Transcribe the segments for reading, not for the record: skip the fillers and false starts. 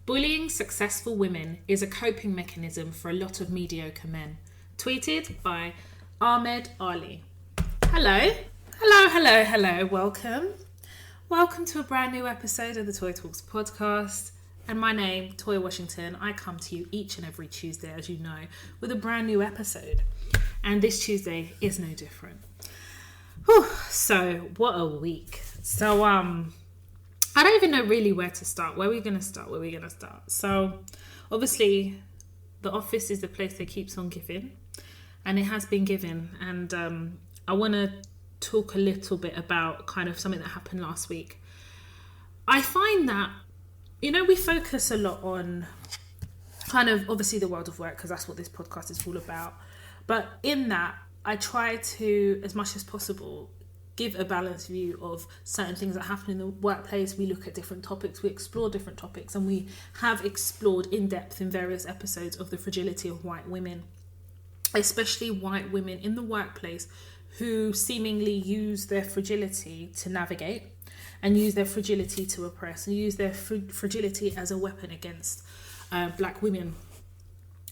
Bullying successful women is a coping mechanism for a lot of mediocre men. Tweeted by Ahmed Ali. Hello. Welcome to a brand new episode of the Toy Talks podcast. And my name, Toy Washington. I come to you each and every Tuesday, as you know, with a brand new episode. And this Tuesday is no different. Whew, so, what a week. So, I don't even know really where to start. Where are we going to start? So, obviously, the office is the place that keeps on giving. And it has been given. And I want to talk a little bit about kind of something that happened last week. I find that, we focus a lot on kind of, obviously, the world of work, because that's what this podcast is all about. But in that, I try to, as much as possible, give a balanced view of certain things that happen in the workplace. We look at different topics, we explore different topics, and we have explored in depth in various episodes of the fragility of white women, especially white women in the workplace who seemingly use their fragility to navigate and use their fragility to oppress and use their fragility as a weapon against black women.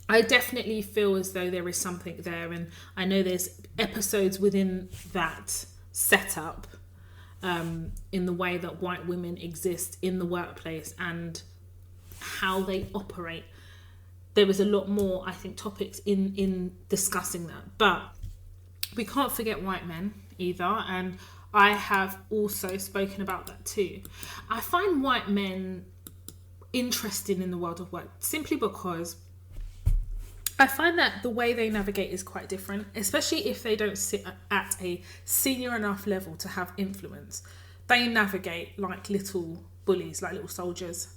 I definitely feel as though there is something there, and I know there's episodes within that setup in the way that white women exist in the workplace and how they operate. There was a lot more, I think, topics in discussing that, but we can't forget white men either, and I have also spoken about that too. I find white men interesting in the world of work simply because I find that the way they navigate is quite different, especially if they don't sit at a senior enough level to have influence. They navigate like little bullies, like little soldiers.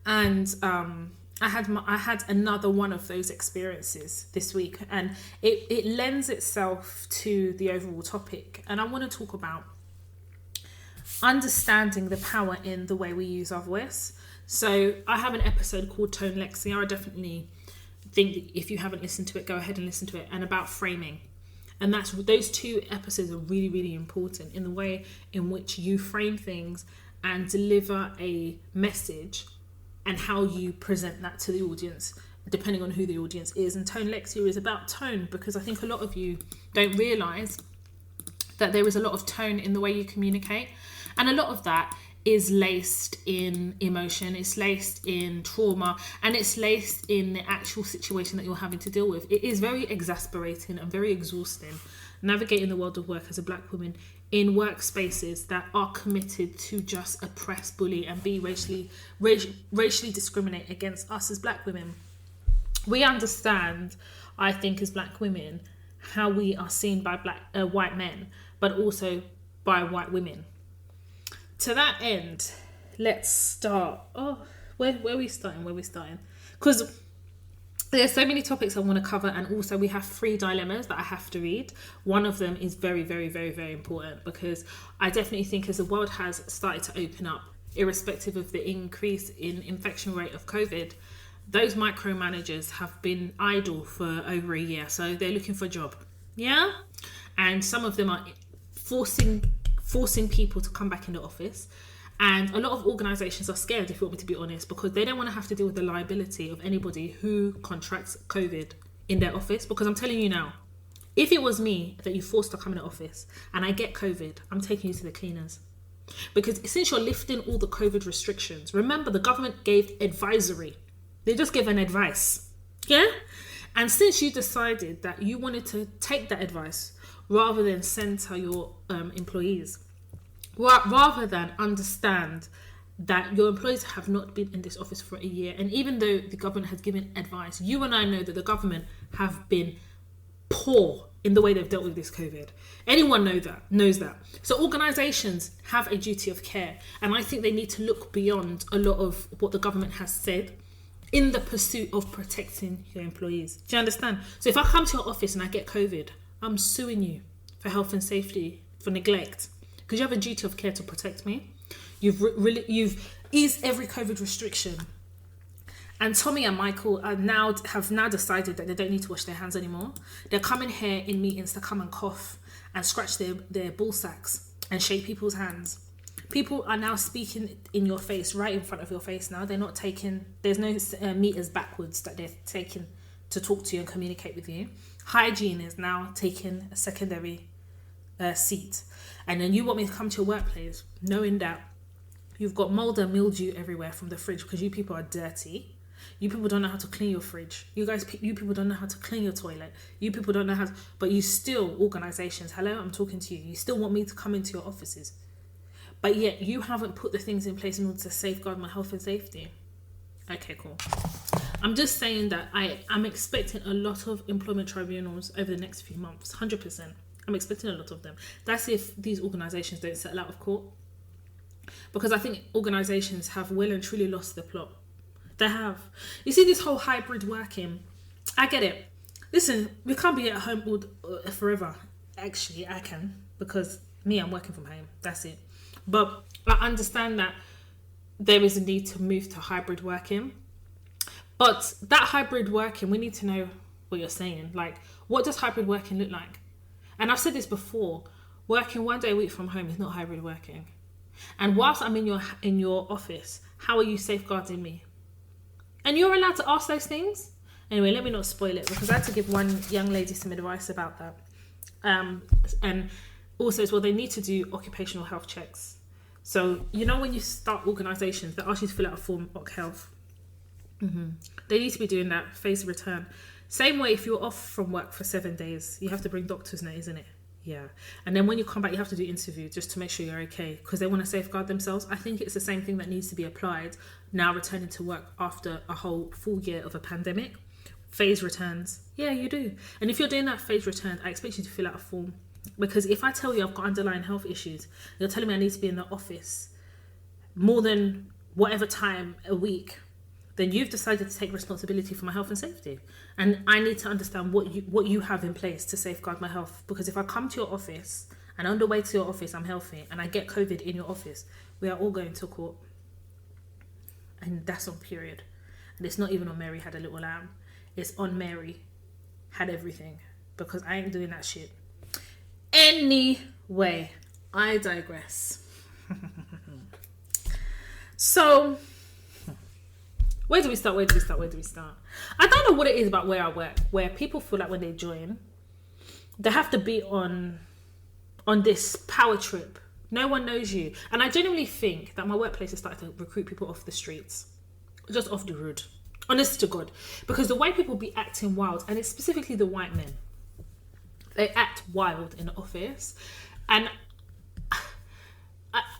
And I had another one of those experiences this week, and it lends itself to the overall topic. And I want to talk about understanding the power in the way we use our voice. So I have an episode called Tone Lexia. I definitely think that if you haven't listened to it, go ahead and listen to it, and about framing. And those two episodes are really, really important in the way in which you frame things and deliver a message and how you present that to the audience, depending on who the audience is. And Tone Lexia is about tone, because I think a lot of you don't realise that there is a lot of tone in the way you communicate. And a lot of that is laced in emotion, it's laced in trauma, and it's laced in the actual situation that you're having to deal with. It is very exasperating and very exhausting navigating the world of work as a black woman in workspaces that are committed to just oppress, bully, and be racially discriminate against us as black women. We understand, I think, as black women, how we are seen by white men, but also by white women. To that end, let's start. Where are we starting? Because there's so many topics I want to cover, and also we have 3 dilemmas that I have to read. One of them is very, very, very, very important, because I definitely think as the world has started to open up, irrespective of the increase in infection rate of COVID, those micromanagers have been idle for over a year, so they're looking for a job. Yeah? And some of them are forcing people to come back in the office, and a lot of organisations are scared, if you want me to be honest, because they don't want to have to deal with the liability of anybody who contracts COVID in their office. Because I'm telling you now, if it was me that you forced to come in the office and I get COVID, I'm taking you to the cleaners. Because since you're lifting all the COVID restrictions, remember the government gave advisory, they just gave an advice, yeah? And since you decided that you wanted to take that advice rather than censor your employees, rather than understand that your employees have not been in this office for a year, and even though the government has given advice, you and I know that the government have been poor in the way they've dealt with this COVID. Anyone knows that. So organisations have a duty of care, and I think they need to look beyond a lot of what the government has said in the pursuit of protecting your employees. Do you understand? So if I come to your office and I get COVID, I'm suing you for health and safety, for neglect, because you have a duty of care to protect me. You've eased every COVID restriction, and Tommy and Michael have now decided that they don't need to wash their hands anymore. They're coming here in meetings to come and cough and scratch their ball sacks and shake people's hands People are now speaking in your face, right in front of your face now. They're not taking, there's no meters backwards that they're taking to talk to you and communicate with you. Hygiene is now taking a secondary seat. And then you want me to come to your workplace knowing that you've got mold and mildew everywhere from the fridge because you people are dirty. You people don't know how to clean your fridge. You people don't know how to clean your toilet. You people don't know how to, but you still, organisations, hello, I'm talking to you. You still want me to come into your offices. But yet you haven't put the things in place in order to safeguard my health and safety. Okay, cool. I'm just saying that I'm expecting a lot of employment tribunals over the next few months, 100%. I'm expecting a lot of them. That's if these organisations don't settle out of court. Because I think organisations have well and truly lost the plot. They have. You see this whole hybrid working, I get it. Listen, we can't be at home forever. Actually, I can, because I'm working from home. That's it. But I understand that there is a need to move to hybrid working. But that hybrid working, we need to know what you're saying. Like, what does hybrid working look like? And I've said this before, working 1 day a week from home is not hybrid working. And whilst I'm in your office, how are you safeguarding me? And you're allowed to ask those things. Anyway, let me not spoil it, because I had to give one young lady some advice about that. And also as well, they need to do occupational health checks. So, you know, when you start organisations, they ask you to fill out a form, OC Health. They need to be doing that, phase of return. Same way, if you're off from work for 7 days, you have to bring doctor's note, isn't it? Yeah. And then when you come back, you have to do interview just to make sure you're okay, because they want to safeguard themselves. I think it's the same thing that needs to be applied now returning to work after a whole full year of a pandemic. Phase returns. Yeah, you do. And if you're doing that phase return, I expect you to fill out a form. Because if I tell you I've got underlying health issues, you're telling me I need to be in the office more than whatever time a week, then you've decided to take responsibility for my health and safety. And I need to understand what you have in place to safeguard my health. Because if I come to your office and on the way to your office I'm healthy and I get COVID in your office, we are all going to court. And that's on period. And it's not even on Mary had a little lamb. It's on Mary had everything. Because I ain't doing that shit. Anyway, I digress. So, where do we start? I don't know what it is about where I work, where people feel like when they join, they have to be on this power trip. No one knows you. And I genuinely think that my workplace has started to recruit people off the streets. Just off the road. Honest to God. Because the way people be acting wild, and it's specifically the white men, they act wild in the office. And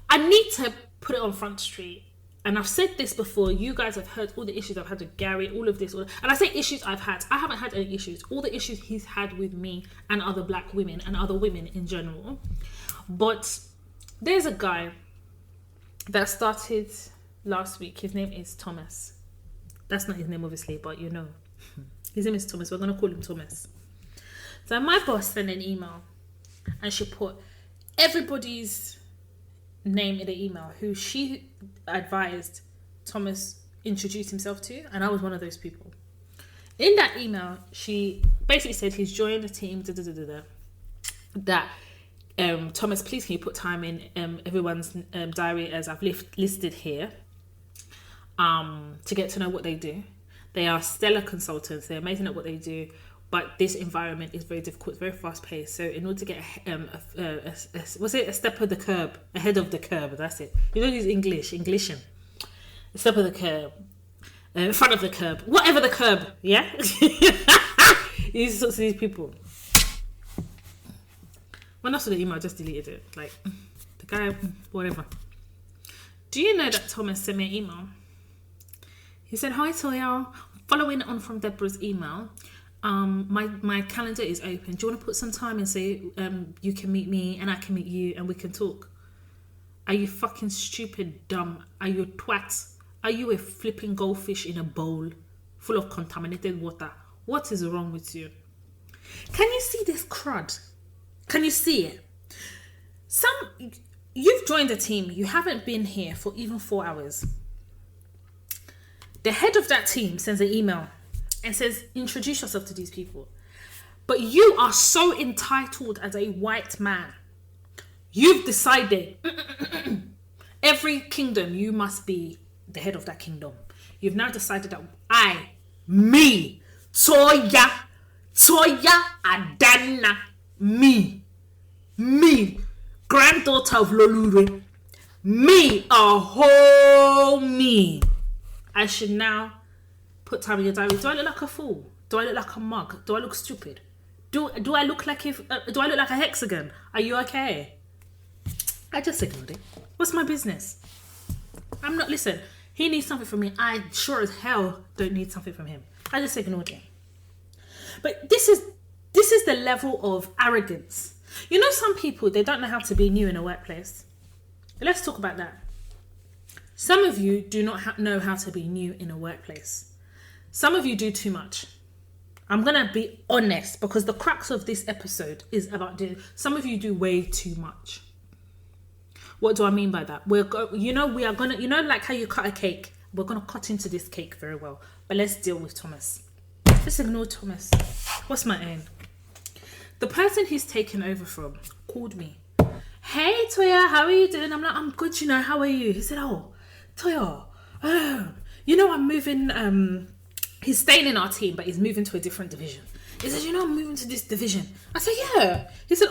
I need to put it on Front Street. And I've said this before. You guys have heard all the issues I've had with Gary, all of this. And I say issues I've had. I haven't had any issues. All the issues he's had with me and other black women and other women in general. But there's a guy that started last week. His name is Thomas. That's not his name, obviously, but you know. His name is Thomas. We're going to call him Thomas. So my boss sent an email and she put everybody's name in the email who she advised Thomas introduce himself to, and I was one of those people. In that email, she basically said he's joined the team, that Thomas, please can you put time in everyone's diary as I've listed here, to get to know what they do. They are stellar consultants. They're amazing at what they do. But this environment is very difficult, it's very fast paced. So in order to get a step of the curb, ahead of the curb, that's it. You know, these Englishin. A step of the curb, in front of the curb, whatever the curb, yeah? You need to talk to these people. When I saw the email, I just deleted it. Like, the guy, whatever. Do you know that Thomas sent me an email? He said, hi Toya, following on from Deborah's email, my calendar is open. Do you want to put some time and say you can meet me and I can meet you and we can talk? Are you fucking stupid, dumb? Are you a twat? Are you a flipping goldfish in a bowl full of contaminated water? What is wrong with you? Can you see this crud? Can you see it? You've joined a team. You haven't been here for even 4 hours. The head of that team sends an email and says, introduce yourself to these people. But you are so entitled as a white man. You've decided every kingdom, you must be the head of that kingdom. You've now decided that me, Toya Adana, me, granddaughter of Lolure, me, a whole me. I should now put time in your diary. Do I look like a fool? Do I look like a mug? Do I look stupid? Do I look like do I look like a hexagon? Are you okay? I just ignored it. What's my business? Listen, he needs something from me. I sure as hell don't need something from him. I just ignored him. But this is the level of arrogance. You know, some people, they don't know how to be new in a workplace. Let's talk about that. Some of you do not know how to be new in a workplace. Some of you do too much. I'm going to be honest, because the crux of this episode is about some of you do way too much. What do I mean by that? We are going to, like how you cut a cake, we're going to cut into this cake very well. But let's deal with Thomas. Let's ignore Thomas. What's my aim? The person he's taken over from called me. Hey, Toya, how are you doing? I'm like, I'm good, how are you? He said, oh, Toya, I'm moving, he's staying in our team, but he's moving to a different division. He said, I'm moving to this division. I said, yeah. He said,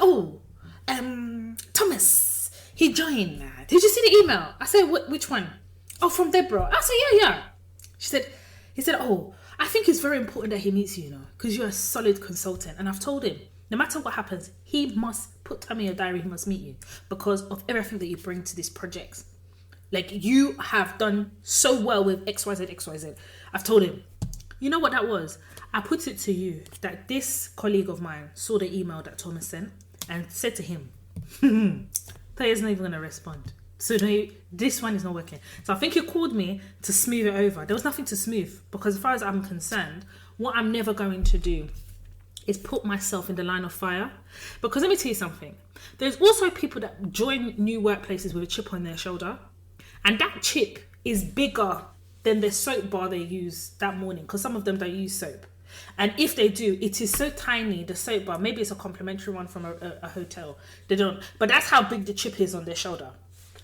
Thomas, he joined. Did you see the email? I said, which one? Oh, from Deborah. I said, yeah. He said, oh, I think it's very important that he meets you, because you're a solid consultant. And I've told him, no matter what happens, he must put time in your diary, he must meet you because of everything that you bring to this project. Like, you have done so well with XYZ. I've told him. You know what that was? I put it to you that this colleague of mine saw the email that Thomas sent and said to him, Taya's not even going to respond. So this one is not working. So I think he called me to smooth it over. There was nothing to smooth because as far as I'm concerned, what I'm never going to do is put myself in the line of fire. Because let me tell you something. There's also people that join new workplaces with a chip on their shoulder. And that chip is bigger than the soap bar they use that morning. Because some of them don't use soap. And if they do, it is so tiny, the soap bar. Maybe it's a complimentary one from a hotel. They don't. But that's how big the chip is on their shoulder.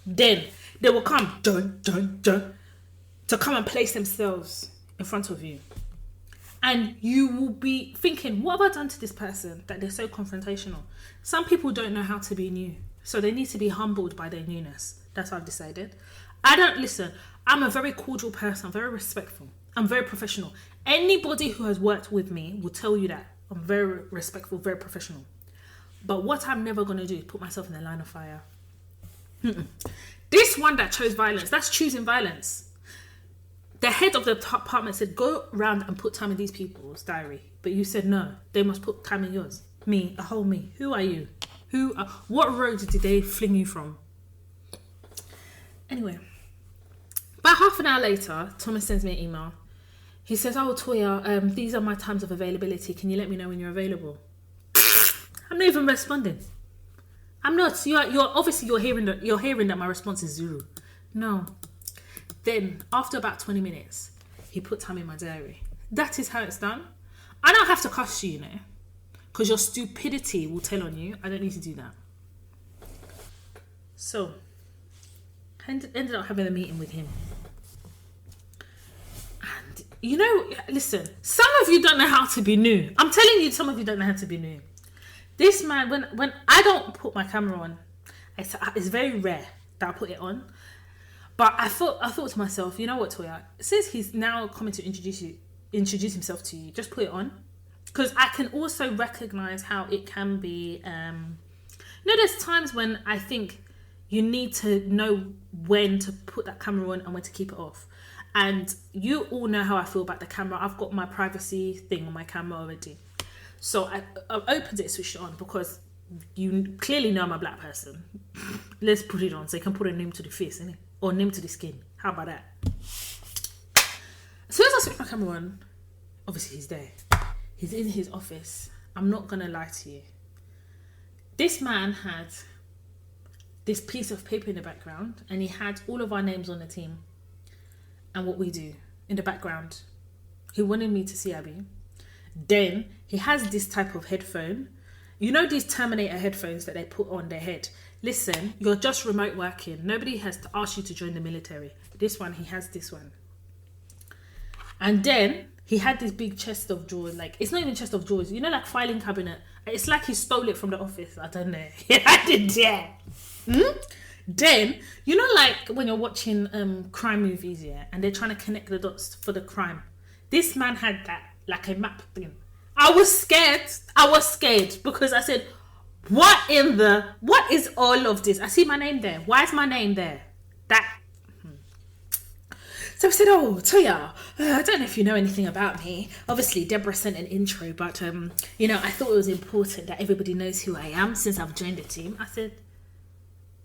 Then they will come to come and place themselves in front of you. And you will be thinking, what have I done to this person that they're so confrontational? Some people don't know how to be new. So they need to be humbled by their newness. That's what I've decided. I'm a very cordial person. I'm very respectful. I'm very professional. Anybody who has worked with me will tell you that. I'm very respectful, very professional. But what I'm never going to do is put myself in the line of fire. This one that chose violence, that's choosing violence. The head of the department said, go around and put time in these people's diary. But you said, no, they must put time in yours. Me, a whole me. Who are you? What road did they fling you from? Anyway, about half an hour later, Thomas sends me an email. He says, oh, Toya, these are my times of availability. Can you let me know when you're available? I'm not even responding. I'm not. You're hearing that my response is zero. No. Then, after about 20 minutes, he put time in my diary. That is how it's done. I don't have to cuss you, because your stupidity will tell on you. I don't need to do that. So, I ended up having a meeting with him. And, listen, some of you don't know how to be new. I'm telling you, some of you don't know how to be new. This man, when I don't put my camera on, it's very rare that I put it on. But I thought to myself, you know what, Toya? Since he's now coming to introduce himself to you, just put it on. Because I can also recognize how it can be. There's times when I think you need to know when to put that camera on and when to keep it off. And you all know how I feel about the camera. I've got my privacy thing on my camera already. So I opened it, switched it on because you clearly know I'm a black person. Let's put it on so you can put a name to the face, innit? Or name to the skin. How about that? As soon as I switch my camera on, obviously he's there. He's in his office. I'm not going to lie to you. This man had this piece of paper in the background and he had all of our names on the team and what we do in the background. He wanted me to see Abby. Then he has this type of headphone. You know these Terminator headphones that they put on their head? listen, you're just remote working. Nobody has to ask you to join the military. This one, he has this one. And then he had this big chest of drawers. Like, it's not even chest of drawers. You know, like filing cabinet. It's like he stole it from the office. I don't know. He had it there. Then, you know, like when you're watching crime movies, yeah, and they're trying to connect the dots for the crime. This man had that, like a map thing. I was scared because I said, what is all of this? I see my name there. Why is my name there? So I said, oh, Toya, I don't know if you know anything about me. Obviously, Deborah sent an intro, but, you know, I thought it was important that everybody knows who I am since I've joined the team. I said,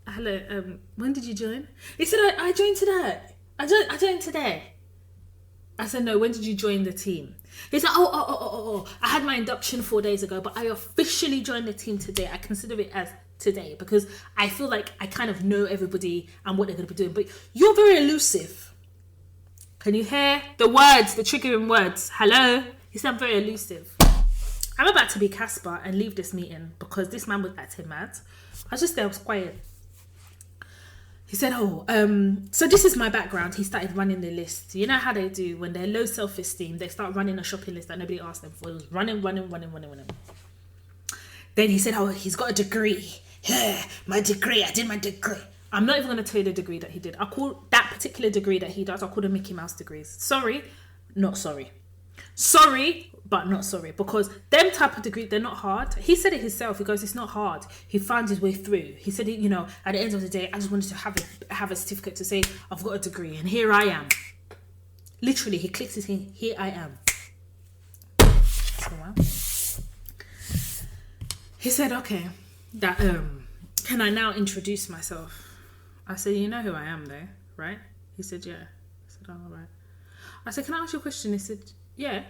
hello, when did you join? He said, I joined today. I joined today. I said, no, when did you join the team? He said, oh, I had my induction 4 days ago, but I officially joined the team today. I consider it as today because I feel like I kind of know everybody and what they're going to be doing. But you're very elusive. Can you hear the words, the triggering words? Hello? He said, I'm very elusive. I'm about to be Casper and leave this meeting because this man was acting mad. I was just there, I was quiet. He said, so this is my background. He started running the list. You know how they do when they're low self-esteem, they start running a shopping list that nobody asked them for. It was running. Then he said, he's got a degree. Yeah, my degree. I did my degree. I'm not even going to tell you the degree that he did. I call that particular degree that he does, I call them Mickey Mouse degrees. Sorry, not sorry. Sorry, but not sorry. Because them type of degree, they're not hard. He said it himself. He goes, it's not hard. He found his way through. He said, you know, at the end of the day, I just wanted to have a certificate to say, I've got a degree. And here I am. Literally, he clicks his thing. Here I am. So, well. He said, okay, that, can I now introduce myself? I said, you know who I am though, right? He said, yeah. I said, oh, all right. I said, can I ask you a question? He said, yeah.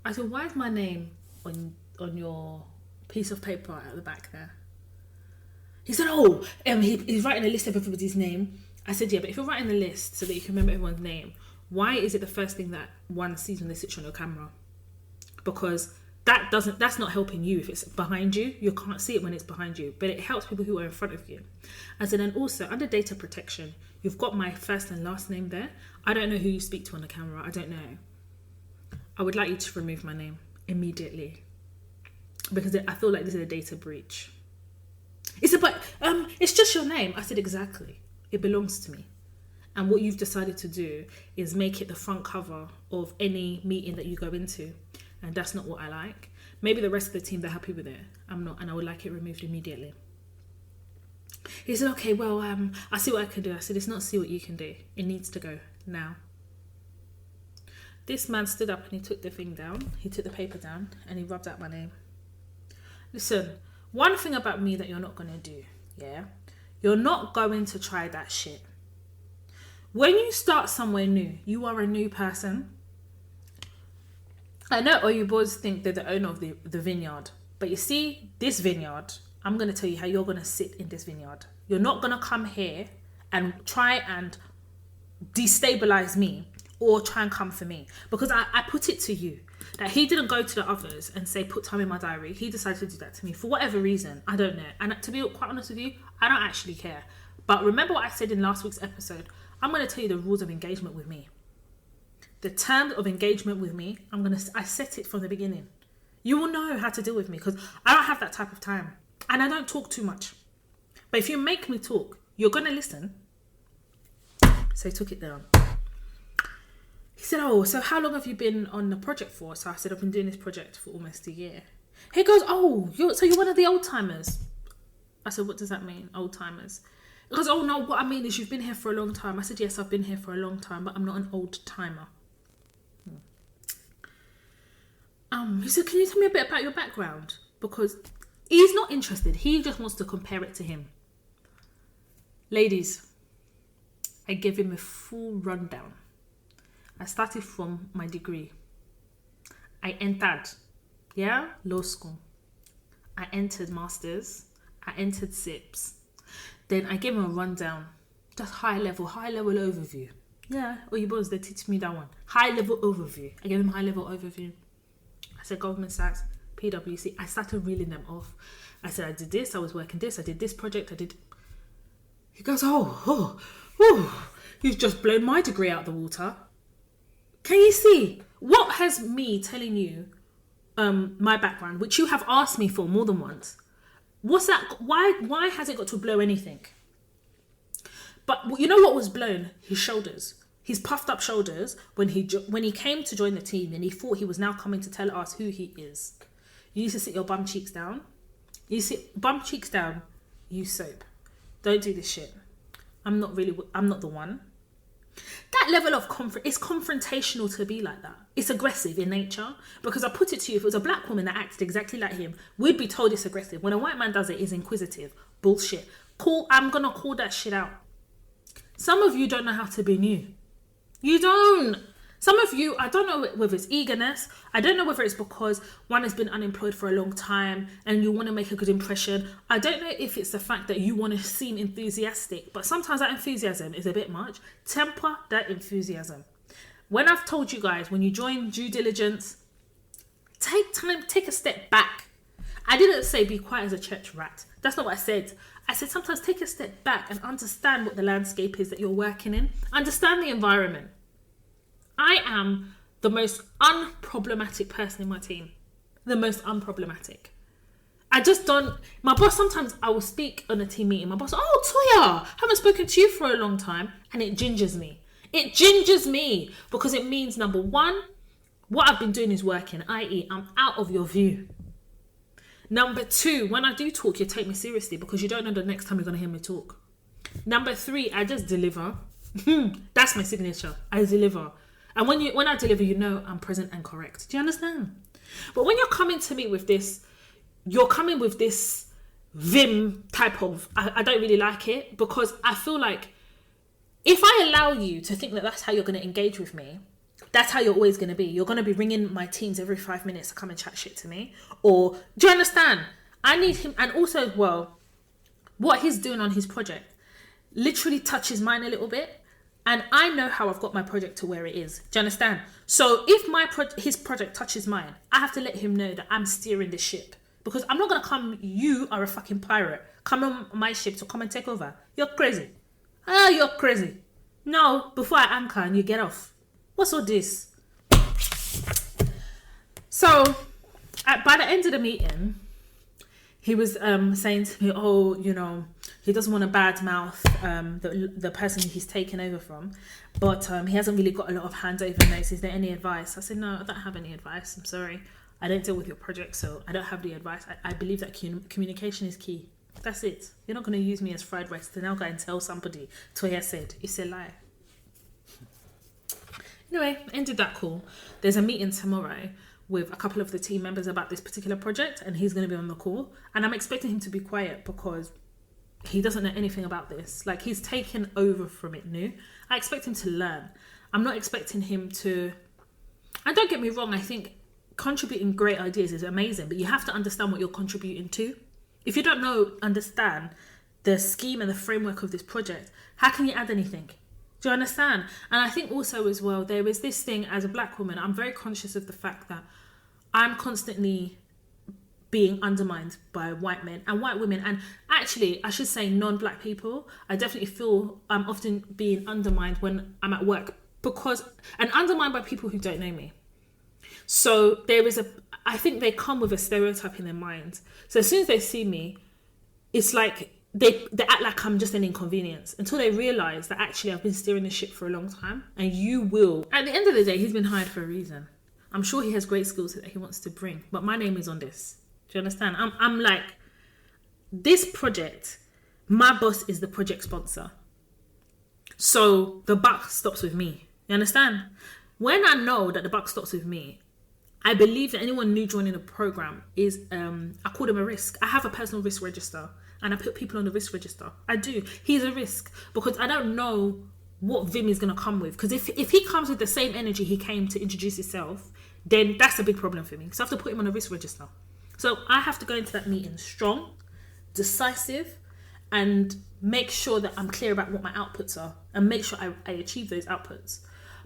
I said, why is my name on your piece of paper at the back there? He said, he's writing a list of everybody's name. I said, yeah, but if you're writing a list so that you can remember everyone's name, why is it the first thing that one sees when they switch on your camera? Because that's not helping you if it's behind you. You can't see it when it's behind you, but it helps people who are in front of you. And so then also under data protection, you've got my first and last name there. I don't know who you speak to on the camera. I don't know. I would like you to remove my name immediately because I feel like this is a data breach. He said, but it's just your name. I said, exactly. It belongs to me. And what you've decided to do is make it the front cover of any meeting that you go into. And that's not what I like. Maybe the rest of the team, they're happy with it. I'm not, and I would like it removed immediately. He said, okay, well, I see what I can do. I said, it's not see what you can do. It needs to go now. This man stood up and he took the thing down. He took the paper down and he rubbed out my name. Listen, one thing about me that you're not going to do, yeah? You're not going to try that shit. When you start somewhere new, you are a new person. I know all you boys think they're the owner of the vineyard. But you see, this vineyard, I'm going to tell you how you're going to sit in this vineyard. You're not going to come here and try and destabilize me or try and come for me. Because I put it to you that he didn't go to the others and say, put time in my diary. He decided to do that to me for whatever reason. I don't know. And to be quite honest with you, I don't actually care. But remember what I said in last week's episode. I'm going to tell you the rules of engagement with me. The terms of engagement with me, I set it from the beginning. You will know how to deal with me because I don't have that type of time. And I don't talk too much. But if you make me talk, you're going to listen. So he took it down. He said, so how long have you been on the project for? So I said, I've been doing this project for almost a year. He goes, so you're one of the old timers. I said, what does that mean, old timers? He goes, no, what I mean is you've been here for a long time. I said, yes, I've been here for a long time, but I'm not an old timer. He said, can you tell me a bit about your background? Because he's not interested. He just wants to compare it to him. Ladies, I gave him a full rundown. I started from my degree. I entered, law school. I entered masters. I entered SIPs. Then I gave him a rundown. Just high level overview. Yeah, you boys, they teach me that one. High level overview. I gave him high level overview. I said Goldman Sachs, PwC. I started reeling them off. I said I did this, I was working this, I did this project, He goes, oh, you've just blown my degree out the water. Can you see? What has me telling you my background, which you have asked me for more than once, what's that? Why has it got to blow anything? But you know what was blown? His shoulders. His puffed up shoulders when he came to join the team and he thought he was now coming to tell us who he is. You need to sit your bum cheeks down. You sit bum cheeks down, use soap. Don't do this shit. I'm not the one. That level of it's confrontational to be like that. It's aggressive in nature. Because I put it to you, if it was a black woman that acted exactly like him, we'd be told it's aggressive. When a white man does it, it's inquisitive. Bullshit. I'm gonna call that shit out. Some of you don't know how to be new. You don't. Some of you, I don't know whether it's eagerness. I don't know whether it's because one has been unemployed for a long time and you want to make a good impression. I don't know if it's the fact that you want to seem enthusiastic, but sometimes that enthusiasm is a bit much. Temper that enthusiasm. When I've told you guys, when you join due diligence, take time, take a step back. I didn't say be quiet as a church rat. That's not what I said. I said sometimes take a step back and understand what the landscape is that you're working in. Understand the environment. I am the most unproblematic person in my team. The most unproblematic. I just don't... My boss, sometimes I will speak on a team meeting. My boss, oh, Toya, haven't spoken to you for a long time. And it gingers me. It gingers me because it means, number one, what I've been doing is working, i.e. I'm out of your view. Number two, when I do talk, you take me seriously because you don't know the next time you're going to hear me talk. Number three, I just deliver. That's my signature. I deliver. And when I deliver, you know I'm present and correct. Do you understand? But when you're coming to me with this, you're coming with this vim type of, I don't really like it because I feel like if I allow you to think that that's how you're going to engage with me, that's how you're always going to be. You're going to be ringing my teams every 5 minutes to come and chat shit to me. Or, do you understand? I need him. And also, well, what he's doing on his project literally touches mine a little bit. And I know how I've got my project to where it is. Do you understand? So if his project touches mine, I have to let him know that I'm steering the ship. Because I'm not going to come, you are a fucking pirate. Come on my ship to come and take over. You're crazy. You're crazy. No, before I anchor and you get off. What's all this? So, by the end of the meeting, he was saying to me, oh, you know, he doesn't want to badmouth the person he's taken over from, but he hasn't really got a lot of handover notes. Is there any advice? I said, no, I don't have any advice. I'm sorry. I don't deal with your project, so I don't have the advice. I believe that communication is key. That's it. You're not going to use me as fried rice to now go and tell somebody, Toya said. It's a lie. Anyway, ended that call. There's a meeting tomorrow with a couple of the team members about this particular project, and he's going to be on the call. And I'm expecting him to be quiet because he doesn't know anything about this. Like, he's taken over from it new. I expect him to learn. I'm not expecting him to... And don't get me wrong, I think contributing great ideas is amazing, but you have to understand what you're contributing to. If you don't understand the scheme and the framework of this project, how can you add anything? Do you understand? And I think also as well, there is this thing as a black woman, I'm very conscious of the fact that I'm constantly being undermined by white men and white women. And actually, I should say non-black people. I definitely feel I'm often being undermined when I'm at work and undermined by people who don't know me. So I think they come with a stereotype in their minds. So as soon as they see me, it's like they act like I'm just an inconvenience until they realise that actually I've been steering the ship for a long time. And you will. At the end of the day, he's been hired for a reason. I'm sure he has great skills that he wants to bring. But my name is on this. Do you understand? I'm like, this project, my boss is the project sponsor. So the buck stops with me. You understand? When I know that the buck stops with me, I believe that anyone new joining the program is, I call them a risk. I have a personal risk register and I put people on the risk register. I do. He's a risk because I don't know what Vim is going to come with. Because if he comes with the same energy he came to introduce himself, then that's a big problem for me. So I have to put him on a risk register. So I have to go into that meeting strong, decisive, and make sure that I'm clear about what my outputs are and make sure I achieve those outputs.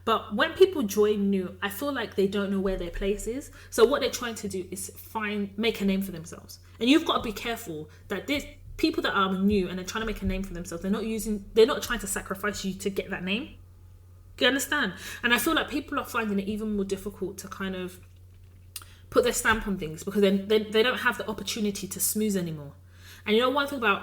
But when people join new, I feel like they don't know where their place is. So what they're trying to do is make a name for themselves. And you've got to be careful that people that are new and they're trying to make a name for themselves, they're not trying to sacrifice you to get that name. Do you understand? And I feel like people are finding it even more difficult to kind of put their stamp on things because they don't have the opportunity to smooth anymore. And you know, one thing about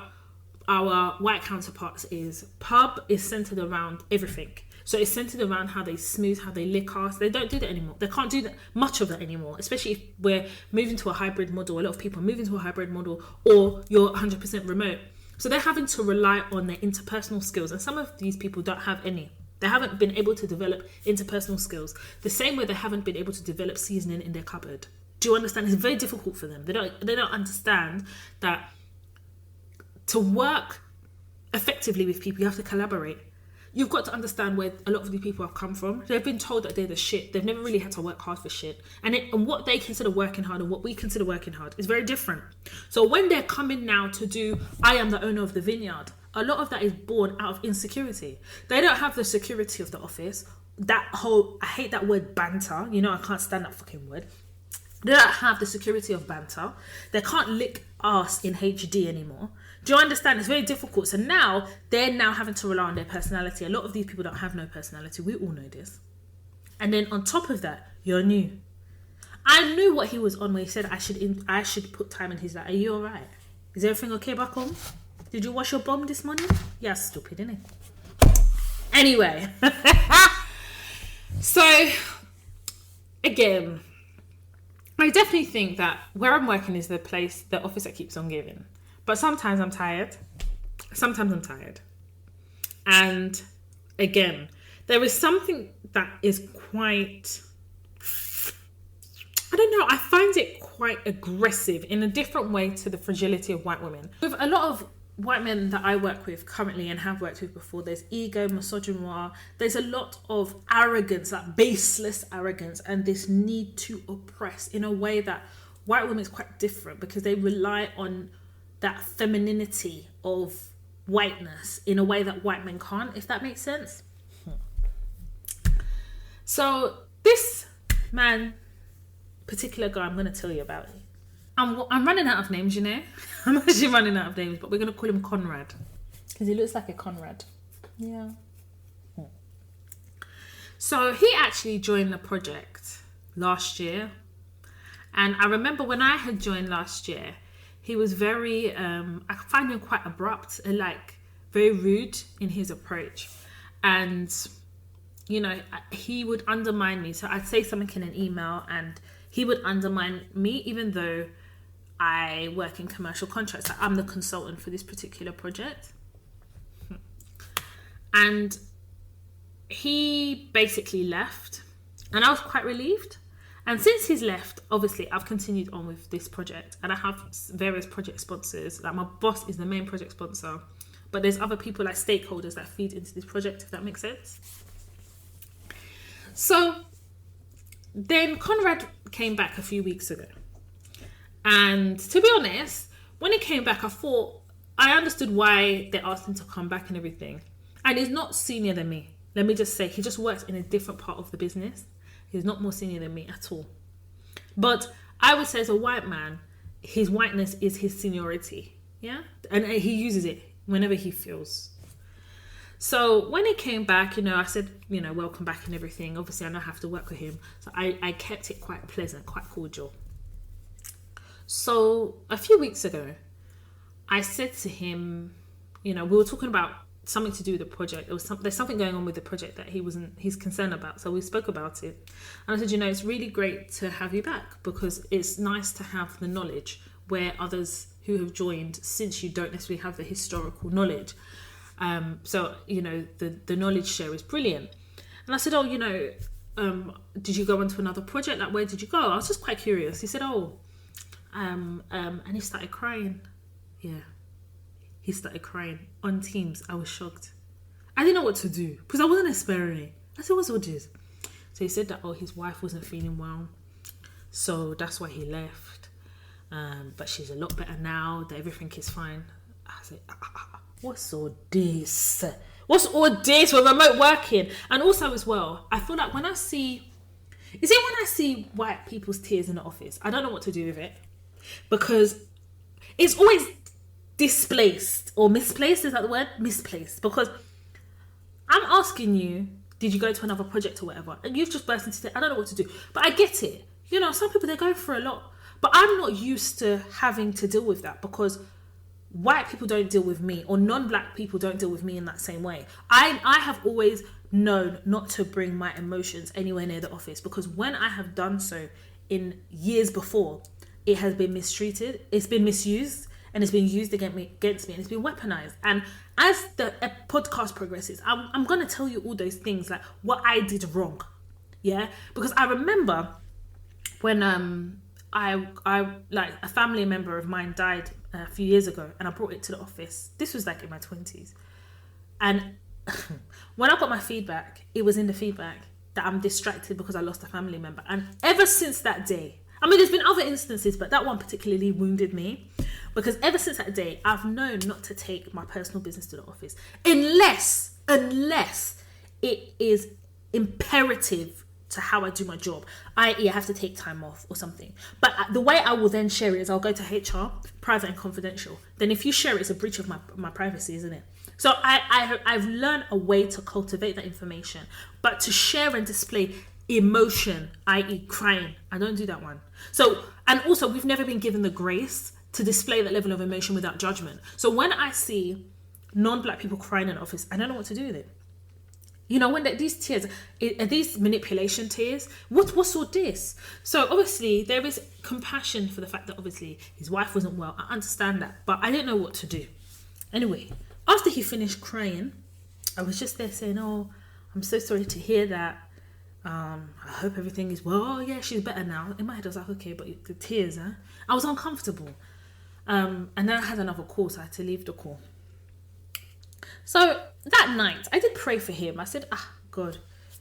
our white counterparts is pub is centered around everything. So it's centered around how they smooth, how they lick us. They don't do that anymore. They can't do that much of that anymore, especially if we're moving to a hybrid model. A lot of people are moving to a hybrid model, or you're 100% remote. So they're having to rely on their interpersonal skills. And some of these people don't have any. They haven't been able to develop interpersonal skills the same way they haven't been able to develop seasoning in their cupboard. Do you understand? It's very difficult for them. They don't understand that to work effectively with people, you have to collaborate. You've got to understand where a lot of these people have come from. They've been told that they're the shit. They've never really had to work hard for shit. And what they consider working hard and what we consider working hard is very different. So when they're coming now to do, I am the owner of the vineyard, a lot of that is born out of insecurity. They don't have the security of the office. I hate that word banter. You know, I can't stand that fucking word. They don't have the security of banter. They can't lick ass in HD anymore. Do you understand? It's very difficult. So now they're having to rely on their personality. A lot of these people don't have no personality. We all know this. And then on top of that, you're new. I knew what he was on when he said I should put time in his life. Are you all right? Is everything okay back home? Did you wash your bum this morning? Yeah, stupid, innit? Anyway. So, again, I definitely think that where I'm working is the office that keeps on giving. But sometimes I'm tired. And again, there is something that is quite, I don't know, I find it quite aggressive in a different way to the fragility of white women. With a lot of white men that I work with currently and have worked with before, there's ego, misogyny, there's a lot of arrogance, like baseless arrogance, and this need to oppress in a way that white women is quite different because they rely on that femininity of whiteness in a way that white men can't, if that makes sense. So this particular guy I'm going to tell you about, I'm running out of names, you know. I'm actually running out of names, but we're going to call him Conrad because he looks like a Conrad. Yeah. So he actually joined the project last year. And I remember when I had joined last year, he was very, I find him quite abrupt and like very rude in his approach. And, you know, he would undermine me. So I'd say something in an email and he would undermine me, even though I work in commercial contracts. Like I'm the consultant for this particular project. And he basically left and I was quite relieved. And since he's left, obviously, I've continued on with this project and I have various project sponsors. Like my boss is the main project sponsor, but there's other people like stakeholders that feed into this project, if that makes sense. So then Conrad came back a few weeks ago. And to be honest, when he came back, I understood why they asked him to come back and everything. And he's not senior than me. Let me just say, he just works in a different part of the business. He's not more senior than me at all. But I would say as a white man, his whiteness is his seniority. Yeah? And he uses it whenever he feels. So when he came back, you know, I said, you know, welcome back and everything. Obviously, I know I have to work with him. So I kept it quite pleasant, quite cordial. So a few weeks ago, I said to him, you know, we were talking about something to do with the project. There's something going on with the project that he's concerned about. So we spoke about it. And I said, you know, it's really great to have you back because it's nice to have the knowledge where others who have joined since you don't necessarily have the historical knowledge. So, you know, the knowledge share is brilliant. And I said, oh, you know, did you go on to another project? Like, where did you go? I was just quite curious. He said, and he started crying. Yeah. He started crying on Teams. I was shocked. I didn't know what to do because I wasn't expecting it. I said, what's all this? So he said that, his wife wasn't feeling well. So that's why he left. But she's a lot better now, that everything is fine. I said, what's all this? What's all this with remote working? And also as well, I feel like when I see white people's tears in the office, I don't know what to do with it. Because it's always displaced or misplaced. Is that the word? Misplaced. Because I'm asking you, did you go to another project or whatever? And you've just burst into it. I don't know what to do. But I get it. You know, some people, they're going through a lot. But I'm not used to having to deal with that because white people don't deal with me, or non-black people don't deal with me in that same way. I have always known not to bring my emotions anywhere near the office, because when I have done so in years before, it has been mistreated, it's been misused, and it's been used against me, and it's been weaponized. And as the podcast progresses, I'm going to tell you all those things, like what I did wrong. Yeah, because I remember when I like a family member of mine died a few years ago, and I brought it to the office. This was like in my 20s, and when I got my feedback, it was in the feedback that I'm distracted because I lost a family member. And ever since that day, I mean, there's been other instances, but that one particularly wounded me, because ever since that day, I've known not to take my personal business to the office unless it is imperative to how I do my job, i.e. I have to take time off or something. But the way I will then share it is I'll go to HR, private and confidential. Then if you share it, it's a breach of my privacy, isn't it? So I've learned a way to cultivate that information, but to share and display emotion, i.e. crying, I don't do that one. So, and also we've never been given the grace to display that level of emotion without judgment. So when I see non-black people crying in the office, I don't know what to do with it. You know, when these tears, are these manipulation tears? What's all this? So obviously there is compassion for the fact that obviously his wife wasn't well. I understand that, but I didn't know what to do. Anyway, after he finished crying, I was just there saying, "Oh, I'm so sorry to hear that. I hope everything is well." "Oh yeah, she's better now." In my head I was like, okay, but the tears, huh? I was uncomfortable. And then I had another call, so I had to leave the call. So that night, I did pray for him. I said, God,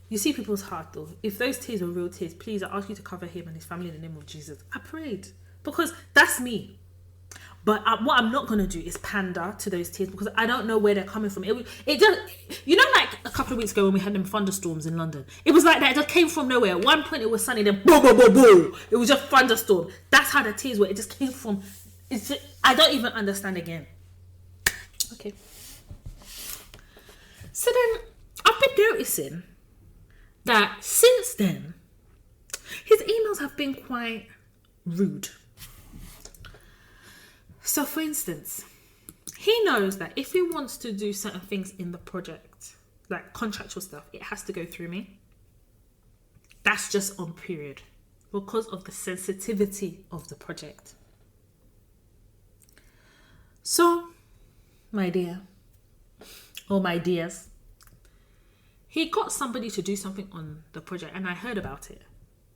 you see people's heart though. If those tears were real tears, please, I ask you to cover him and his family in the name of Jesus. I prayed, because that's me. But what I'm not going to do is pander to those tears, because I don't know where they're coming from. It just, you know, like a couple of weeks ago when we had them thunderstorms in London. It was like that. It just came from nowhere. At one point it was sunny, then boom, boom, boom, boom. It was just thunderstorm. That's how the tears were. It just came from, I don't even understand again. Okay. So then I've been noticing that since then, his emails have been quite rude. So for instance, he knows that if he wants to do certain things in the project, like contractual stuff, it has to go through me. That's just on period, because of the sensitivity of the project. So, my dear, or my dears, he got somebody to do something on the project, and I heard about it.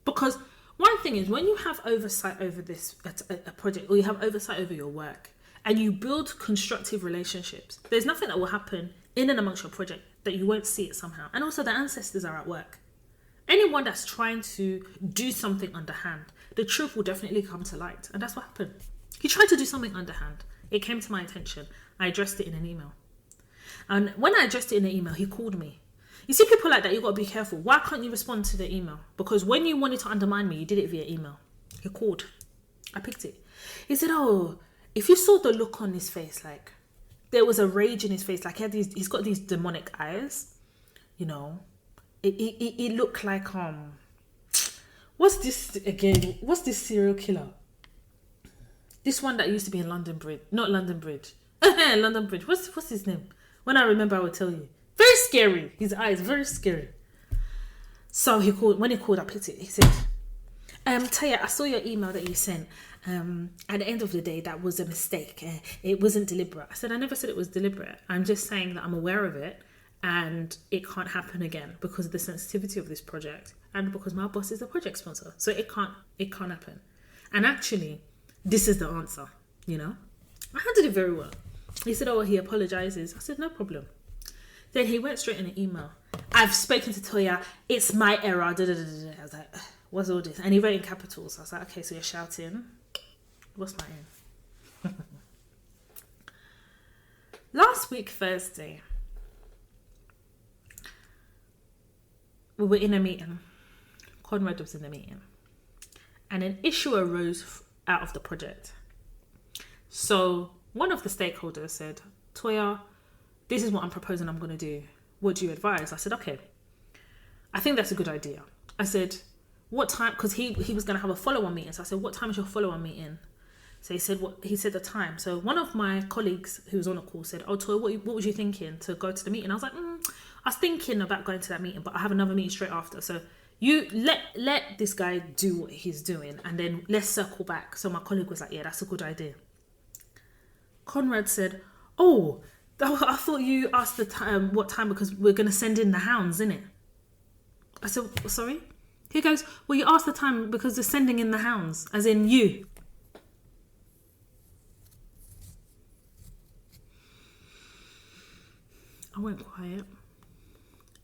Because one thing is, when you have oversight over this a project, or you have oversight over your work, and you build constructive relationships, there's nothing that will happen in and amongst your project that you won't see it somehow. And also the ancestors are at work. Anyone that's trying to do something underhand, the truth will definitely come to light. And that's what happened. He tried to do something underhand. It came to my attention. I addressed it in an email. And when I addressed it in an email, he called me. You see people like that, you've got to be careful. Why can't you respond to the email? Because when you wanted to undermine me, you did it via email. He called. I picked it. He said, "Oh, if you saw the look on his face, like there was a rage in his face, like he's got these demonic eyes, you know. It looked like what's this again? What's this serial killer? This one that used to be in London Bridge, not London Bridge, London Bridge. What's his name? When I remember, I will tell you. Very scary. His eyes, very scary." So he called. When he called, I picked it. He said, "Taya, I saw your email that you sent. At the end of the day, that was a mistake. It wasn't deliberate." I said, "I never said it was deliberate. I'm just saying that I'm aware of it, and it can't happen again because of the sensitivity of this project, and because my boss is the project sponsor. So it can't happen. And actually, this is the answer. You know." I handled it very well. He said, "Oh, he apologizes." I said, "No problem." Then he went straight in an email. "I've spoken to Toya. It's my error." Da, da, da, da. I was like, "What's all this?" And he wrote in capitals. I was like, "Okay, so you're shouting. What's my aim?" Last week, Thursday, we were in a meeting. Conrad was in the meeting. And an issue arose out of the project. So one of the stakeholders said, Toya, this is what I'm proposing I'm going to do. What do you advise? I said, okay, I think that's a good idea. I said, what time? Because he was going to have a follow-on meeting. So I said, what time is your follow-on meeting? So he said the time. So one of my colleagues who was on a call said, oh, Toya, what was you thinking to go to the meeting? I was like, I was thinking about going to that meeting, but I have another meeting straight after. So you let this guy do what he's doing, and then let's circle back. So my colleague was like, yeah, that's a good idea. Conrad said, oh, I thought you asked the time, what time, because we're going to send in the hounds, innit? I said, sorry? He goes, well, you asked the time because they're sending in the hounds, as in you. I went quiet.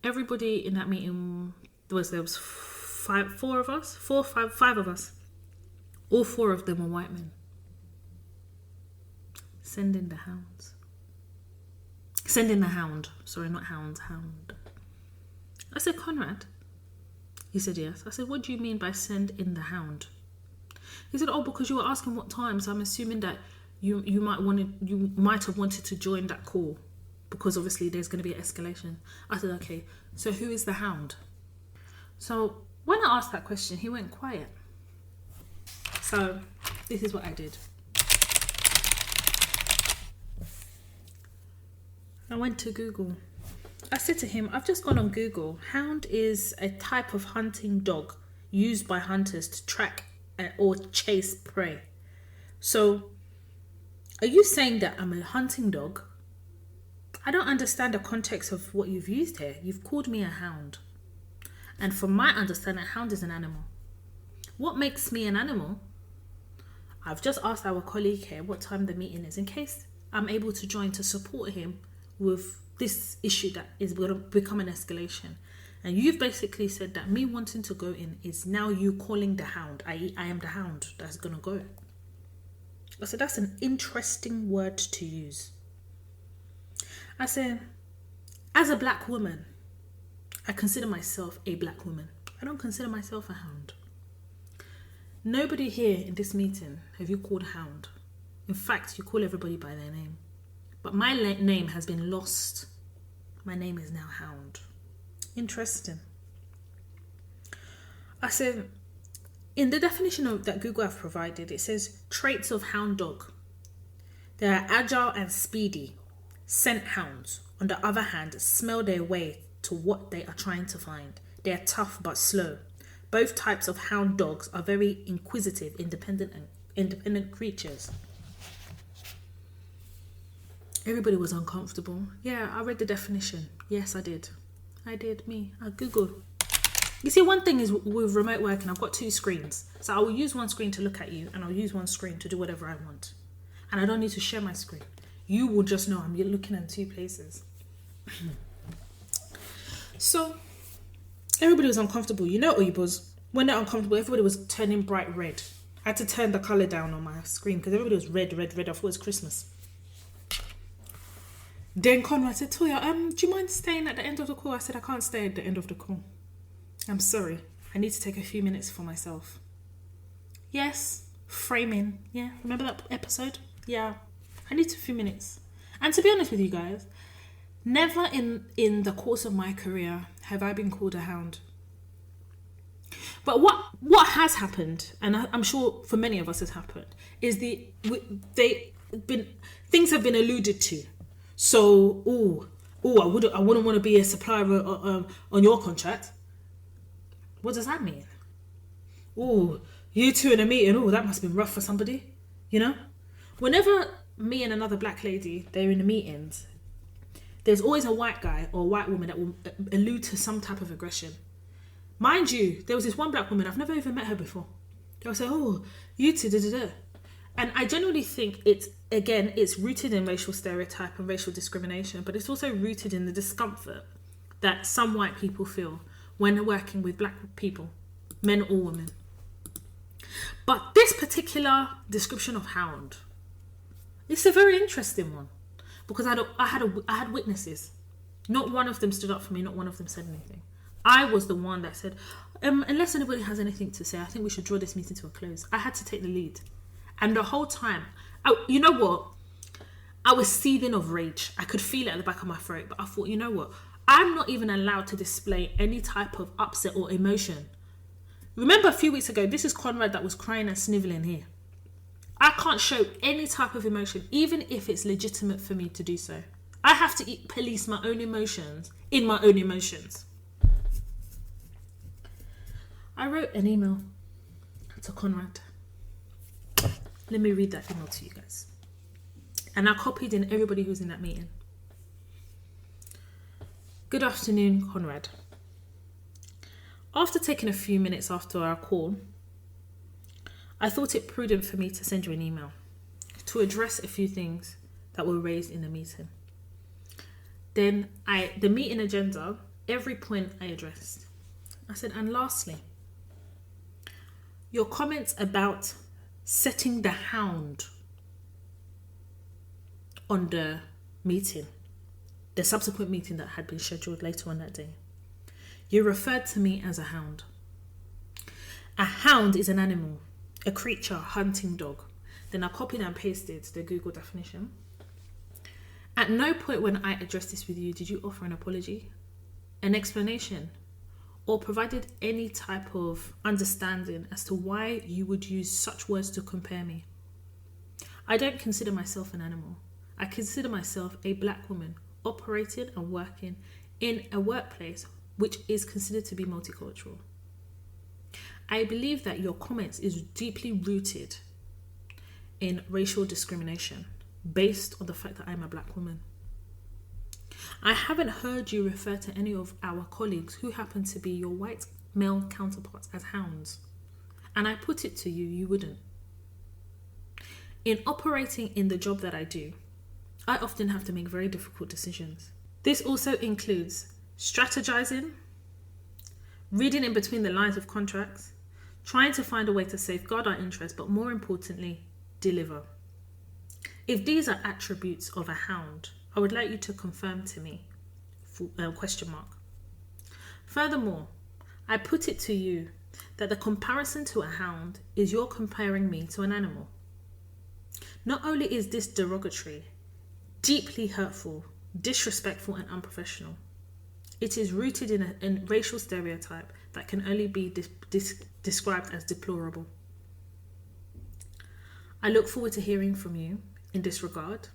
Everybody in that meeting there was five of us. All 4 of them were white men. Send in the hounds. Send in the hound. Sorry, not hounds, hound. I said, Conrad. He said, yes. I said, what do you mean by send in the hound? He said, oh, because you were asking what time, so I'm assuming that you might have wanted to join that call, because obviously there's going to be an escalation. I said, okay, so who is the hound? So when I asked that question, he went quiet. So this is what I did. I went to Google. I said to him, I've just gone on Google. Hound is a type of hunting dog used by hunters to track or chase prey. So are you saying that I'm a hunting dog? I don't understand the context of what you've used here. You've called me a hound. And from my understanding, a hound is an animal. What makes me an animal? I've just asked our colleague here what time the meeting is, in case I'm able to join to support him with this issue that is going to become an escalation. And you've basically said that me wanting to go in is now you calling the hound, i.e. I am the hound that's going to go. I said, that's an interesting word to use. I said, as a black woman, I consider myself a black woman. I don't consider myself a hound. Nobody here in this meeting have you called hound. In fact, you call everybody by their name. But my name has been lost. My name is now hound. Interesting. I said, in the definition that Google have provided, it says traits of hound dog. They are agile and speedy. Scent hounds, on the other hand, smell their way to what they are trying to find. They are tough but slow. Both types of hound dogs are very inquisitive, independent creatures. Everybody was uncomfortable. Yeah, I read the definition. Yes, I did. I Googled. You see, one thing is with remote working, I've got 2 screens. So I will use one screen to look at you, and I'll use one screen to do whatever I want. And I don't need to share my screen. You will just know I'm looking at 2 places. So everybody was uncomfortable. You know, Oibos, when they're uncomfortable, everybody was turning bright red. I had to turn the colour down on my screen because everybody was red. I thought it was Christmas. Then Conrad said, Toya, do you mind staying at the end of the call? I said, I can't stay at the end of the call. I'm sorry. I need to take a few minutes for myself. Yes, framing. Yeah, remember that episode? Yeah, I need a few minutes. And to be honest with you guys, never in the course of my career have I been called a hound. But what has happened, and I'm sure for many of us has happened, is things have been alluded to. So, I wouldn't want to be a supplier on your contract. What does that mean? You two in a meeting. That must have been rough for somebody. You know, whenever me and another black lady, they're in the meetings, there's always a white guy or a white woman that will allude to some type of aggression. Mind you, there was this one black woman, I've never even met her before. They'll say, you two, da-da-da. And I generally think it's rooted in racial stereotype and racial discrimination, but it's also rooted in the discomfort that some white people feel when working with black people, men or women. But this particular description of hound, it's a very interesting one because I had witnesses. Not one of them stood up for me. Not one of them said anything. I was the one that said, unless anybody has anything to say, I think we should draw this meeting to a close. I had to take the lead. And the whole time, you know what? I was seething of rage. I could feel it at the back of my throat. But I thought, you know what? I'm not even allowed to display any type of upset or emotion. Remember a few weeks ago, this is Conrad that was crying and snivelling here. I can't show any type of emotion, even if it's legitimate for me to do so. I have to police my own emotions in my own emotions. I wrote an email to Conrad. Let me read that email to you guys. And I copied in everybody who was in that meeting. Good afternoon, Conrad. After taking a few minutes after our call, I thought it prudent for me to send you an email to address a few things that were raised in the meeting. Then the meeting agenda, every point I addressed. I said, and lastly, your comments about setting the hound on the meeting, the subsequent meeting that had been scheduled later on that day. You referred to me as a hound. A hound is an animal, a creature, hunting dog. Then I copied and pasted the Google definition. At no point when I addressed this with you did you offer an apology, an explanation, or provided any type of understanding as to why you would use such words to compare me. I don't consider myself an animal. I consider myself a black woman operating and working in a workplace which is considered to be multicultural. I believe that your comments is deeply rooted in racial discrimination based on the fact that I'm a black woman. I haven't heard you refer to any of our colleagues who happen to be your white male counterparts as hounds. And I put it to you, you wouldn't. In operating in the job that I do, I often have to make very difficult decisions. This also includes strategizing, reading in between the lines of contracts, trying to find a way to safeguard our interests, but more importantly, deliver. If these are attributes of a hound, I would like you to confirm to me, question mark. Furthermore, I put it to you that the comparison to a hound is you're comparing me to an animal. Not only is this derogatory, deeply hurtful, disrespectful and unprofessional, it is rooted in a racial stereotype that can only be described as deplorable. I look forward to hearing from you in this regard,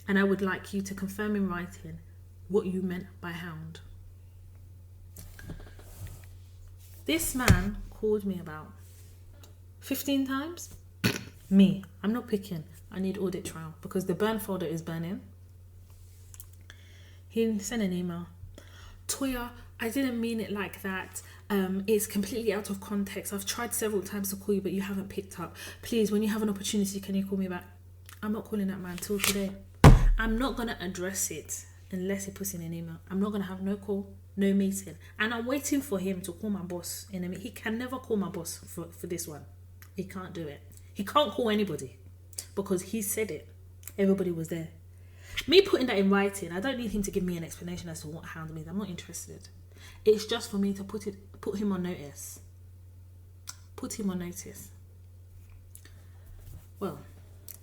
and I would like you to confirm in writing what you meant by hound. This man called me about 15 times. Me, I'm not picking. I need audit trial because the burn folder is burning. He sent an email. Toya, I didn't mean it like that. It's completely out of context. I've tried several times to call you, but you haven't picked up. Please, when you have an opportunity, can you call me back? I'm not calling that man till today. I'm not going to address it unless he puts in an email. I'm not going to have no call, no meeting. And I'm waiting for him to call my boss in a meeting. He can never call my boss for this one. He can't do it. He can't call anybody because he said it. Everybody was there. Me putting that in writing, I don't need him to give me an explanation as to what hound means. I'm not interested. It's just for me to put him on notice. Put him on notice. Well,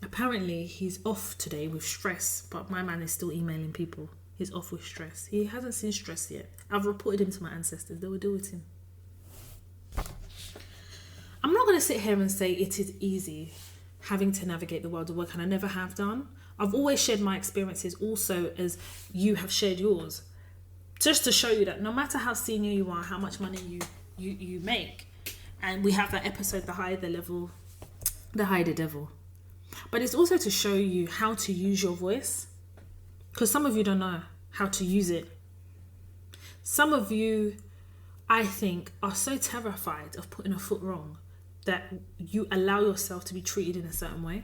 apparently he's off today with stress, but my man is still emailing people. He's off with stress. He hasn't seen stress yet. I've reported him to my ancestors. They will deal with him. I'm not going to sit here and say it is easy having to navigate the world of work, and I never have done. I've always shared my experiences also as you have shared yours, just to show you that no matter how senior you are, how much money you make, and we have that episode, the higher the level, the higher the devil. But it's also to show you how to use your voice, because some of you don't know how to use it. Some of you, I think, are so terrified of putting a foot wrong that you allow yourself to be treated in a certain way.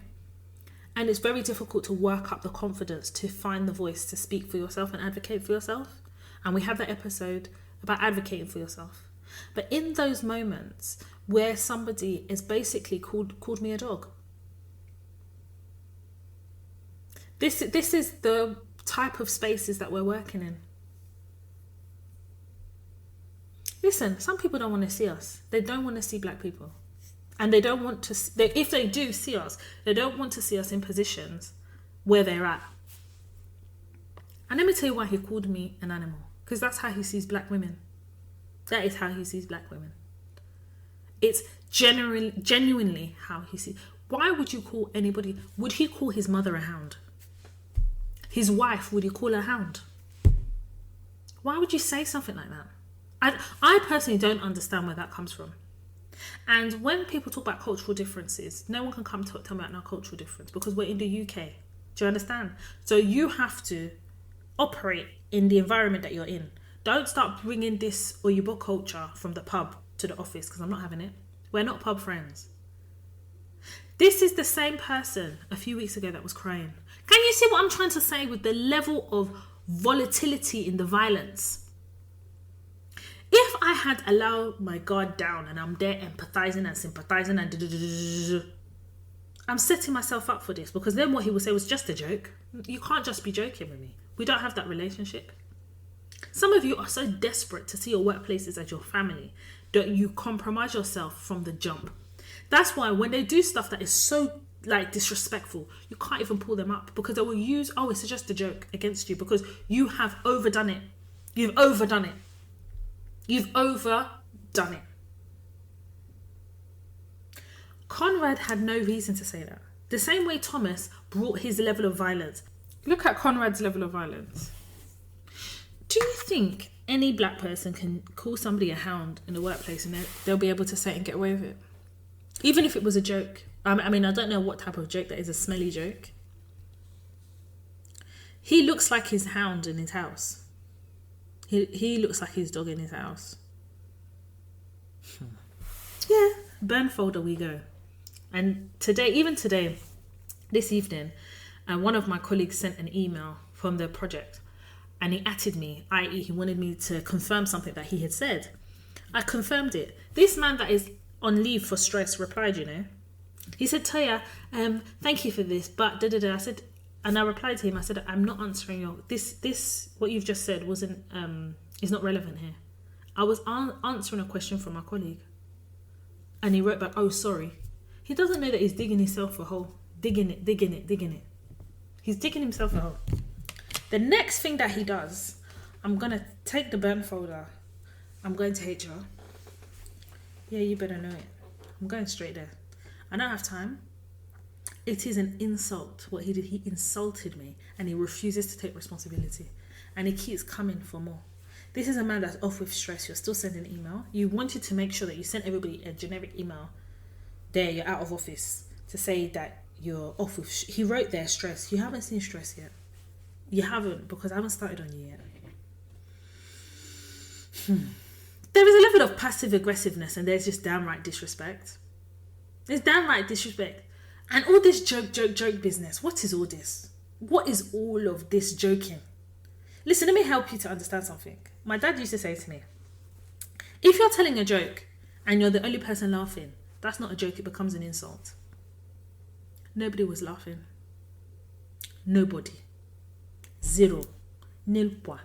And it's very difficult to work up the confidence to find the voice to speak for yourself and advocate for yourself. And we have that episode about advocating for yourself. But in those moments where somebody is basically called me a dog, this is the type of spaces that we're working in. Listen, some people don't want to see us. They don't want to see black people. And they don't want to, if they do see us, they don't want to see us in positions where they're at. And let me tell you why he called me an animal. Because that's how he sees black women. That is how he sees black women. It's genuinely how he sees. Why would you call anybody? Would he call his mother a hound? His wife, would he call her a hound? Why would you say something like that? I personally don't understand where that comes from. And when people talk about cultural differences, no one can come to tell me about no cultural difference because we're in the UK. Do you understand? So you have to operate in the environment that you're in. Don't start bringing this Oyibo culture from the pub to the office because I'm not having it. We're not pub friends. This is the same person a few weeks ago that was crying. Can you see what I'm trying to say with the level of volatility in the violence? If I had allowed my guard down and I'm there empathizing and sympathizing and I'm setting myself up for this because then what he would say was just a joke. You can't just be joking with me. We don't have that relationship. Some of you are so desperate to see your workplaces as your family that you compromise yourself from the jump. That's why when they do stuff that is so disrespectful, you can't even pull them up because they will use, oh, it's just a joke against you because you have overdone it. You've overdone it. You've overdone it. Conrad had no reason to say that. The same way Thomas brought his level of violence. Look at Conrad's level of violence. Do you think any black person can call somebody a hound in the workplace and they'll be able to say it and get away with it? Even if it was a joke. I mean, I don't know what type of joke that is, a smelly joke. He looks like his hound in his house. He looks like his dog in his house. Yeah, burn folder we go. And today, this evening, one of my colleagues sent an email from the project and he atted me, i.e. he wanted me to confirm something that he had said. I confirmed it. This man that is on leave for stress replied, He said, Toya, thank you for this, but I said, and I replied to him, I said, I'm not answering your, this, what you've just said wasn't, is not relevant here. I was answering a question from my colleague. And he wrote back, oh, sorry. He doesn't know that he's digging himself a hole. Digging it. He's digging himself a hole. The next thing that he does, I'm going to take the burn folder. I'm going to HR. Yeah, you better know it. I'm going straight there. I don't have time. It is an insult what he did. He insulted me and he refuses to take responsibility. And he keeps coming for more. This is a man that's off with stress. You're still sending an email. You wanted to make sure that you sent everybody a generic email. There, you're out of office to say that you're off with... He wrote there, stress. You haven't seen stress yet. You haven't because I haven't started on you yet. There is a level of passive aggressiveness and there's just downright disrespect. There's downright disrespect. And all this joke business. What is all this? What is all of this joking? Listen, let me help you to understand something. My dad used to say to me, if you're telling a joke and you're the only person laughing, that's not a joke, it becomes an insult. Nobody was laughing. Nobody. Zero. Nil point.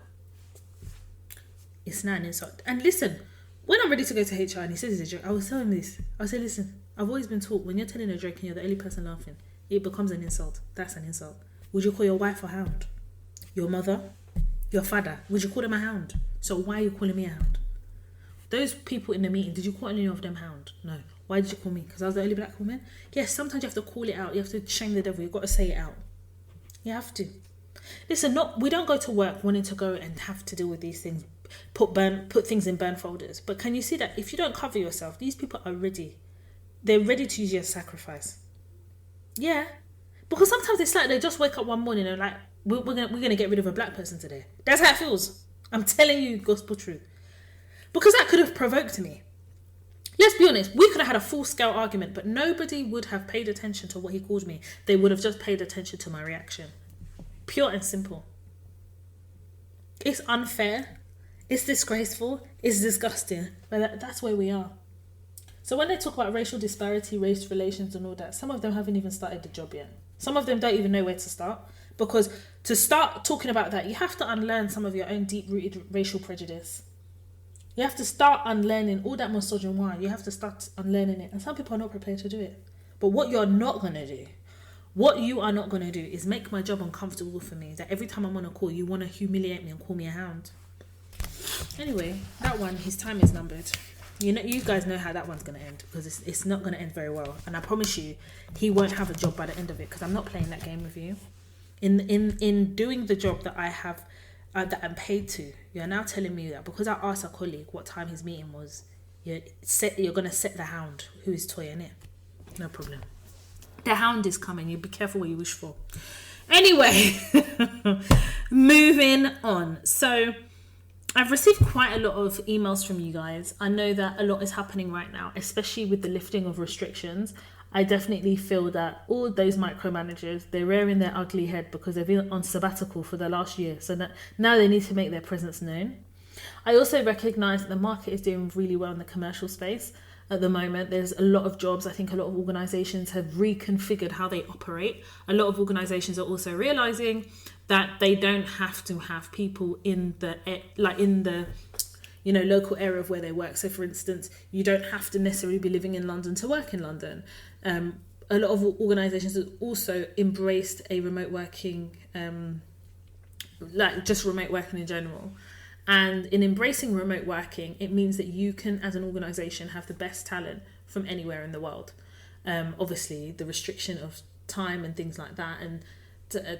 It's not an insult. And listen, when I'm ready to go to HR and he says it's a joke, I was telling him this. I say, listen, I've always been taught when you're telling a joke and you're the only person laughing, it becomes an insult. That's an insult. Would you call your wife a hound? Your mother? Your father? Would you call them a hound? So why are you calling me a hound? Those people in the meeting, did you call any of them hound? No. Why did you call me? Because I was the only black woman? Yes, sometimes you have to call it out. You have to shame the devil. You've got to say it out. You have to. Listen, we don't go to work wanting to go and have to deal with these things. Put things in burn folders. But can you see that if you don't cover yourself, these people are ready. They're ready to use you as sacrifice. Yeah. Because sometimes it's like they just wake up one morning and like, we're gonna get rid of a black person today. That's how it feels. I'm telling you gospel truth. Because that could have provoked me. Let's be honest, we could have had a full-scale argument, but nobody would have paid attention to what he called me. They would have just paid attention to my reaction. Pure and simple. It's unfair. It's disgraceful. It's disgusting. But that's where we are. So when they talk about racial disparity, race relations and all that, some of them haven't even started the job yet. Some of them don't even know where to start. Because to start talking about that, you have to unlearn some of your own deep-rooted racial prejudice. You have to start unlearning all that misogyny. You have to start unlearning it. And some people are not prepared to do it. But what you're not going to do, What you are not going to do is make my job uncomfortable for me, that every time I'm on a call, you want to humiliate me and call me a hound. Anyway, that one, his time is numbered. You guys know how that one's going to end, because it's not going to end very well. And I promise you, he won't have a job by the end of it, because I'm not playing that game with you. In doing the job that I have, that I'm paid to, you're now telling me that because I asked a colleague what time his meeting was, you're going to set the hound, who is Toy, innit? No problem. The hound is coming. You be careful what you wish for. Anyway, moving on. So I've received quite a lot of emails from you guys. I know that a lot is happening right now, especially with the lifting of restrictions. I definitely feel that all those micromanagers, they're rearing their ugly head because they've been on sabbatical for the last year. So now they need to make their presence known. I also recognise that the market is doing really well in the commercial space. At the moment, there's a lot of jobs. I think a lot of organisations have reconfigured how they operate. A lot of organisations are also realising that they don't have to have people in the local area of where they work. So, for instance, you don't have to necessarily be living in London to work in London. A lot of organisations have also embraced a remote working, just remote working in general. And in embracing remote working, it means that you can, as an organisation, have the best talent from anywhere in the world. Obviously, the restriction of time and things like that, and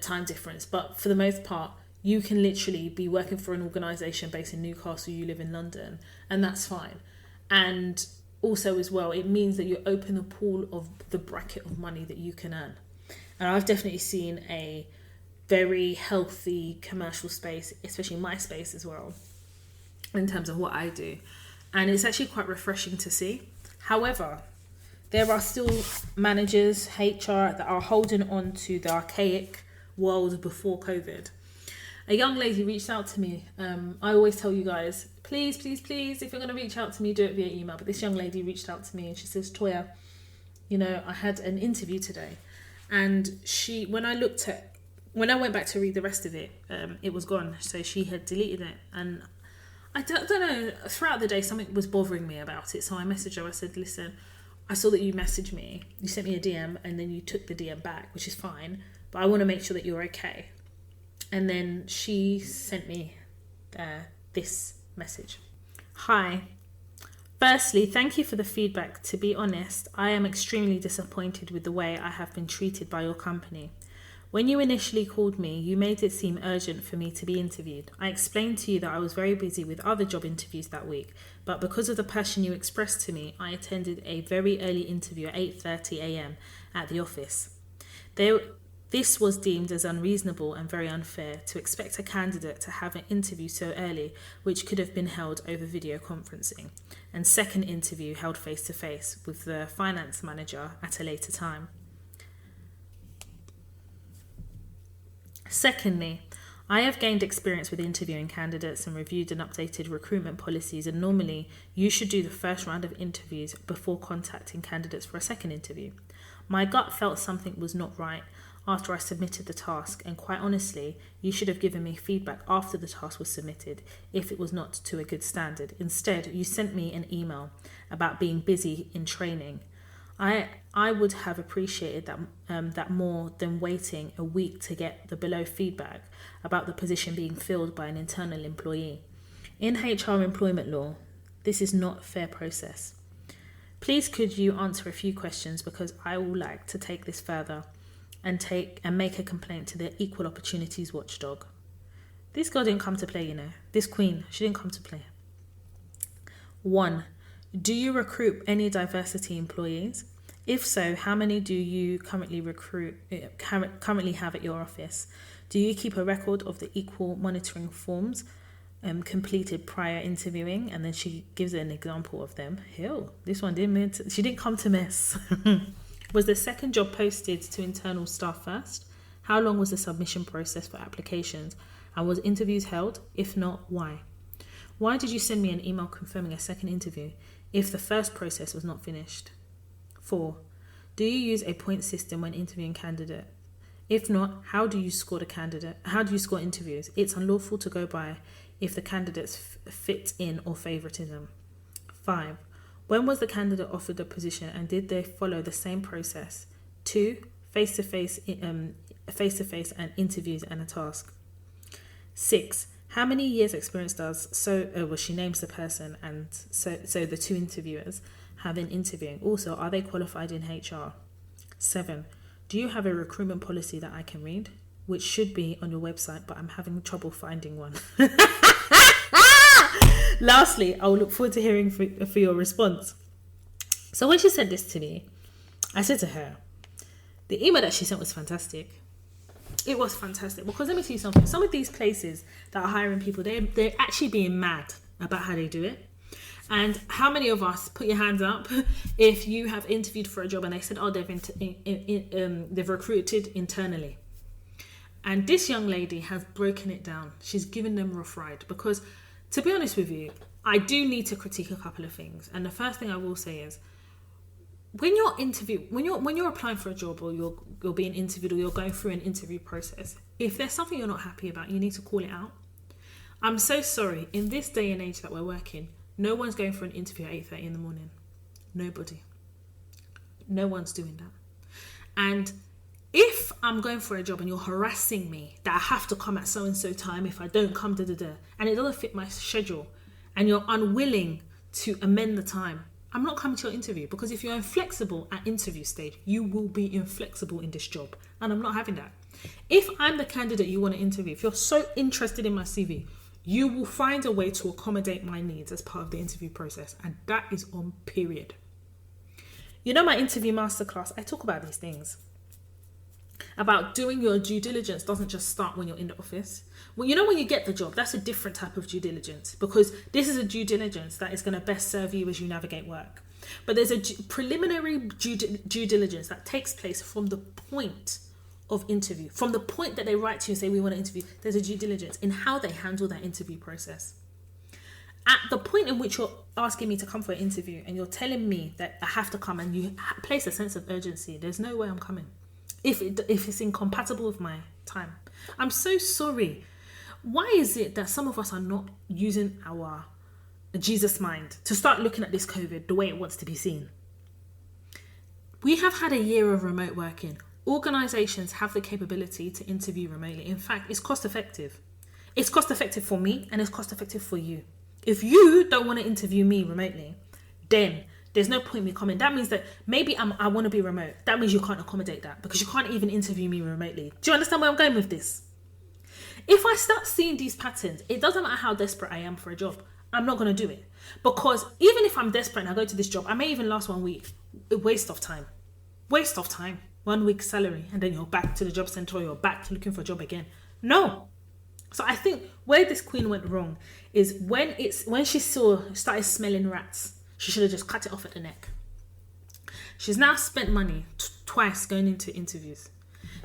time difference. But for the most part, you can literally be working for an organisation based in Newcastle, you live in London, and that's fine. And also as well, it means that you open the pool of the bracket of money that you can earn. And I've definitely seen a very healthy commercial space, especially my space as well, in terms of what I do. And it's actually quite refreshing to see. However, there are still managers, HR, that are holding on to the archaic world before COVID. A young lady reached out to me. I always tell you guys, please, if you're going to reach out to me, do it via email. But this young lady reached out to me and she says, Toya, I had an interview today. And when I went back to read the rest of it, it was gone. So she had deleted it. And I don't know, throughout the day, something was bothering me about it. So I messaged her. I said, listen, I saw that you messaged me. You sent me a DM and then you took the DM back, which is fine. But I want to make sure that you're okay. And then she sent me this message. Hi. Firstly, thank you for the feedback. To be honest, I am extremely disappointed with the way I have been treated by your company. When you initially called me, you made it seem urgent for me to be interviewed. I explained to you that I was very busy with other job interviews that week, but because of the passion you expressed to me, I attended a very early interview at 8:30 a.m. at the office. This was deemed as unreasonable and very unfair to expect a candidate to have an interview so early, which could have been held over video conferencing, and second interview held face-to-face with the finance manager at a later time. Secondly, I have gained experience with interviewing candidates and reviewed and updated recruitment policies, and normally you should do the first round of interviews before contacting candidates for a second interview. My gut felt something was not right after I submitted the task, and quite honestly, you should have given me feedback after the task was submitted if it was not to a good standard. Instead, you sent me an email about being busy in training. I would have appreciated that more than waiting a week to get the below feedback about the position being filled by an internal employee. In HR employment law, this is not a fair process. Please could you answer a few questions, because I would like to take this further and make a complaint to the Equal Opportunities Watchdog. This girl didn't come to play, This queen, she didn't come to play. 1. Do you recruit any diversity employees? If so, how many do you currently have at your office? Do you keep a record of the equal monitoring forms completed prior interviewing? And then she gives an example of them. This one she didn't come to mess. Was the second job posted to internal staff first? How long was the submission process for applications? And was interviews held? If not, why? Why did you send me an email confirming a second interview if the first process was not finished? 4. Do you use a point system when interviewing candidate? If not, how do you score interviews? It's unlawful to go by if the candidates fit in or favoritism. 5. When was the candidate offered the position and did they follow the same process? 2. face-to-face and interviews and a task. 6. How many years experience does she names the person, and so the two interviewers have in interviewing. Also, are they qualified in HR? 7. Do you have a recruitment policy that I can read? Which should be on your website, but I'm having trouble finding one. Lastly, I will look forward to hearing for your response. So when she sent this to me, I said to her, the email that she sent was fantastic. It was fantastic, because let me tell you something. Some of these places that are hiring people, they're actually being mad about how they do it. And how many of us, put your hands up, if you have interviewed for a job and they said, oh, they've recruited internally. And this young lady has broken it down. She's given them a rough ride, because to be honest with you, I do need to critique a couple of things. And the first thing I will say is, when you're applying for a job, or you're being interviewed, or you're going through an interview process, if there's something you're not happy about, you need to call it out. I'm so sorry. In this day and age that we're working, no one's going for an interview at 8:30 in the morning. Nobody. No one's doing that. And if I'm going for a job and you're harassing me that I have to come at so-and-so time, if I don't come, and it doesn't fit my schedule, and you're unwilling to amend the time, I'm not coming to your interview, because if you're inflexible at interview stage, you will be inflexible in this job, and I'm not having that. If I'm the candidate you want to interview, if you're so interested in my CV, you will find a way to accommodate my needs as part of the interview process, and that is on period. You know, my interview masterclass, I talk about these things. About doing your due diligence doesn't just start when you're in the office. Well, you know, when you get the job, that's a different type of due diligence, because this is a due diligence that is going to best serve you as you navigate work. But there's a preliminary due diligence that takes place from the point of interview. From the point that they write to you and say, we want to interview, there's a due diligence in how they handle that interview process. At the point in which you're asking me to come for an interview and you're telling me that I have to come, and you place a sense of urgency, there's no way I'm coming. If it's incompatible with my time. I'm so sorry. Why is it that some of us are not using our Jesus mind to start looking at this COVID the way it wants to be seen? We have had a year of remote working. Organisations have the capability to interview remotely. In fact, it's cost effective. It's cost effective for me, and it's cost effective for you. If you don't want to interview me remotely, then there's no point in me coming. That means that maybe I want to be remote. That means you can't accommodate that, because you can't even interview me remotely. Do you understand where I'm going with this? If I start seeing these patterns, it doesn't matter how desperate I am for a job. I'm not going to do it. Because even if I'm desperate and I go to this job, I may even last 1 week. A waste of time. 1 week's salary. And then you're back to the job centre, or you're back to looking for a job again. No. So I think where this queen went wrong is when she started smelling rats. She should have just cut it off at the neck. She's now spent money twice going into interviews.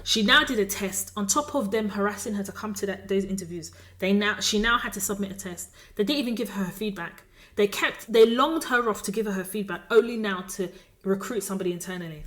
She now did a test. On top of them harassing her to come to those interviews, she now had to submit a test. They didn't even give her feedback. They longed her off to give her feedback, only now to recruit somebody internally.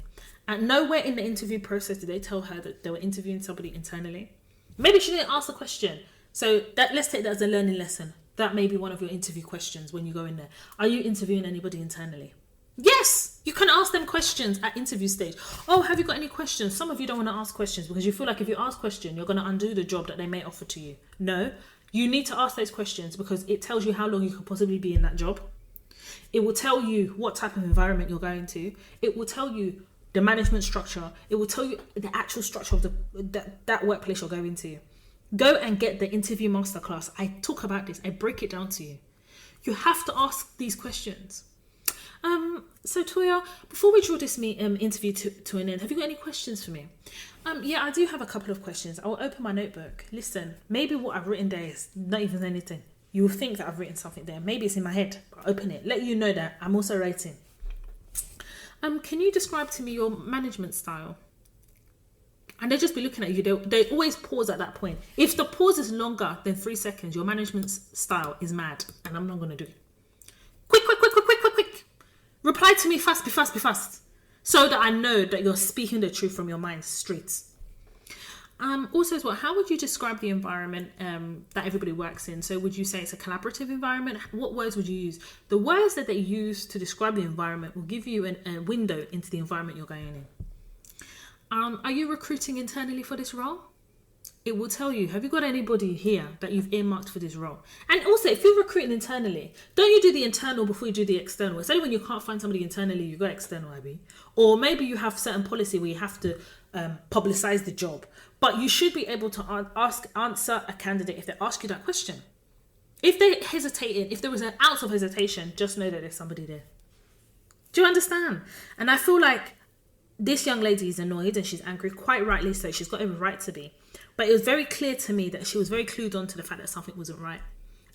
And nowhere in the interview process did they tell her that they were interviewing somebody internally. Maybe she didn't ask the question. So let's take that as a learning lesson. That may be one of your interview questions when you go in there. Are you interviewing anybody internally? Yes, you can ask them questions at interview stage. Oh, have you got any questions? Some of you don't want to ask questions because you feel like if you ask questions, you're going to undo the job that they may offer to you. No, you need to ask those questions because it tells you how long you could possibly be in that job. It will tell you what type of environment you're going to. It will tell you the management structure. It will tell you the actual structure of that workplace you're going to. Go and get the interview masterclass. I talk about this. I break it down to you. You have to ask these questions. So Toya, before we draw this interview to an end, have you got any questions for me? Yeah, I do have a couple of questions. I will open my notebook. Listen, maybe what I've written there is not even anything. You will think that I've written something there. Maybe it's in my head. But open it. Let you know that I'm also writing. Can you describe to me your management style? And they'll just be looking at you. They always pause at that point. If the pause is longer than 3 seconds, your management style is mad. And I'm not going to do it. Quick. Reply to me fast, be fast. So that I know that you're speaking the truth from your mind straight. Also as well, how would you describe the environment that everybody works in? So would you say it's a collaborative environment? What words would you use? The words that they use to describe the environment will give you a window into the environment you're going in. are you recruiting internally for this role? It will tell you, have you got anybody here that you've earmarked for this role? And also, if you're recruiting internally, don't you do the internal before you do the external? It's only when you can't find somebody internally, you go external, Abby. Or maybe you have certain policy where you have to publicize the job. But you should be able to answer a candidate if they ask you that question. If they're hesitating, if there was an ounce of hesitation, just know that there's somebody there. Do you understand? And I feel like this young lady is annoyed and she's angry, quite rightly so. She's got every right to be. But it was very clear to me that she was very clued on to the fact that something wasn't right.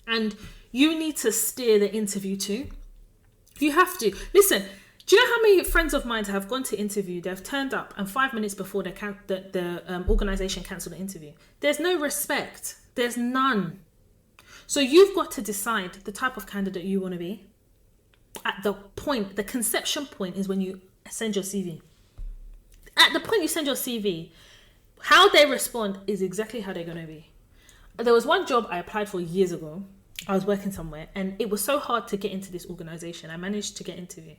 And you need to steer the interview too. You have to. Listen, do you know how many friends of mine have gone to interview, they've turned up and 5 minutes before the organisation cancelled the interview? There's no respect. There's none. So you've got to decide the type of candidate you want to be. At the conception point is when you send your CV. At the point you send your CV, how they respond is exactly how they're going to be. There was one job I applied for years ago. I was working somewhere and it was so hard to get into this organisation. I managed to get interview.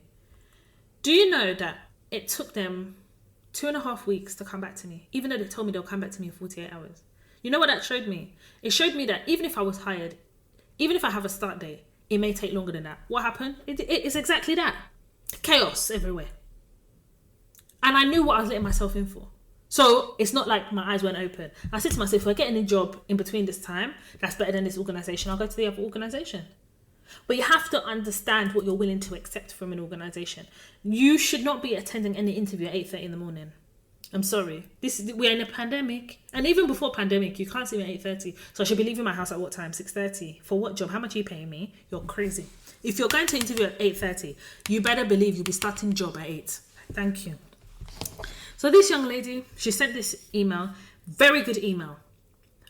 Do you know that it took them 2.5 weeks to come back to me, even though they told me they'll come back to me in 48 hours? You know what that showed me? It showed me that even if I was hired, even if I have a start date, it may take longer than that. What happened? It's exactly that. Chaos everywhere. And I knew what I was letting myself in for. So it's not like my eyes weren't open. I said to myself, if I get any job in between this time, that's better than this organisation, I'll go to the other organisation. But you have to understand what you're willing to accept from an organisation. You should not be attending any interview at 8:30 in the morning. I'm sorry. We're in a pandemic. And even before pandemic, you can't see me at 8:30. So I should be leaving my house at what time? 6:30. For what job? How much are you paying me? You're crazy. If you're going to interview at 8:30, you better believe you'll be starting job at 8. Thank you. So this young lady, she sent this email. Very good email.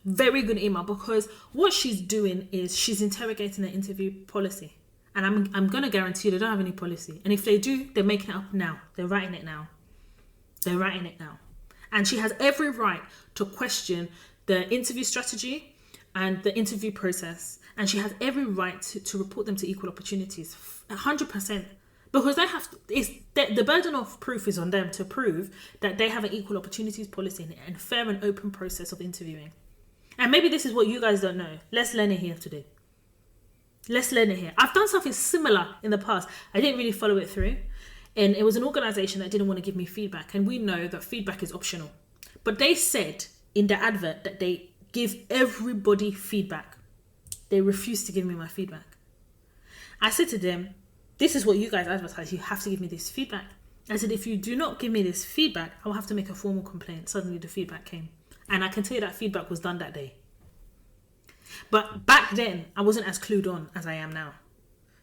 Very good email, because what she's doing is she's interrogating the interview policy. And I'm going to guarantee you they don't have any policy. And if they do, they're making it up now. They're writing it now. And she has every right to question the interview strategy and the interview process. And she has every right to report them to equal opportunities. 100%. Because they have the burden of proof is on them to prove that they have an equal opportunities policy and a fair and open process of interviewing. And maybe this is what you guys don't know. Let's learn it here today. Let's learn it here. I've done something similar in the past. I didn't really follow it through. And it was an organisation that didn't want to give me feedback. And we know that feedback is optional. But they said in the advert that they give everybody feedback. They refused to give me my feedback. I said to them, this is what you guys advertise. You have to give me this feedback. I said, if you do not give me this feedback, I'll have to make a formal complaint. Suddenly the feedback came. And I can tell you that feedback was done that day. But back then, I wasn't as clued on as I am now.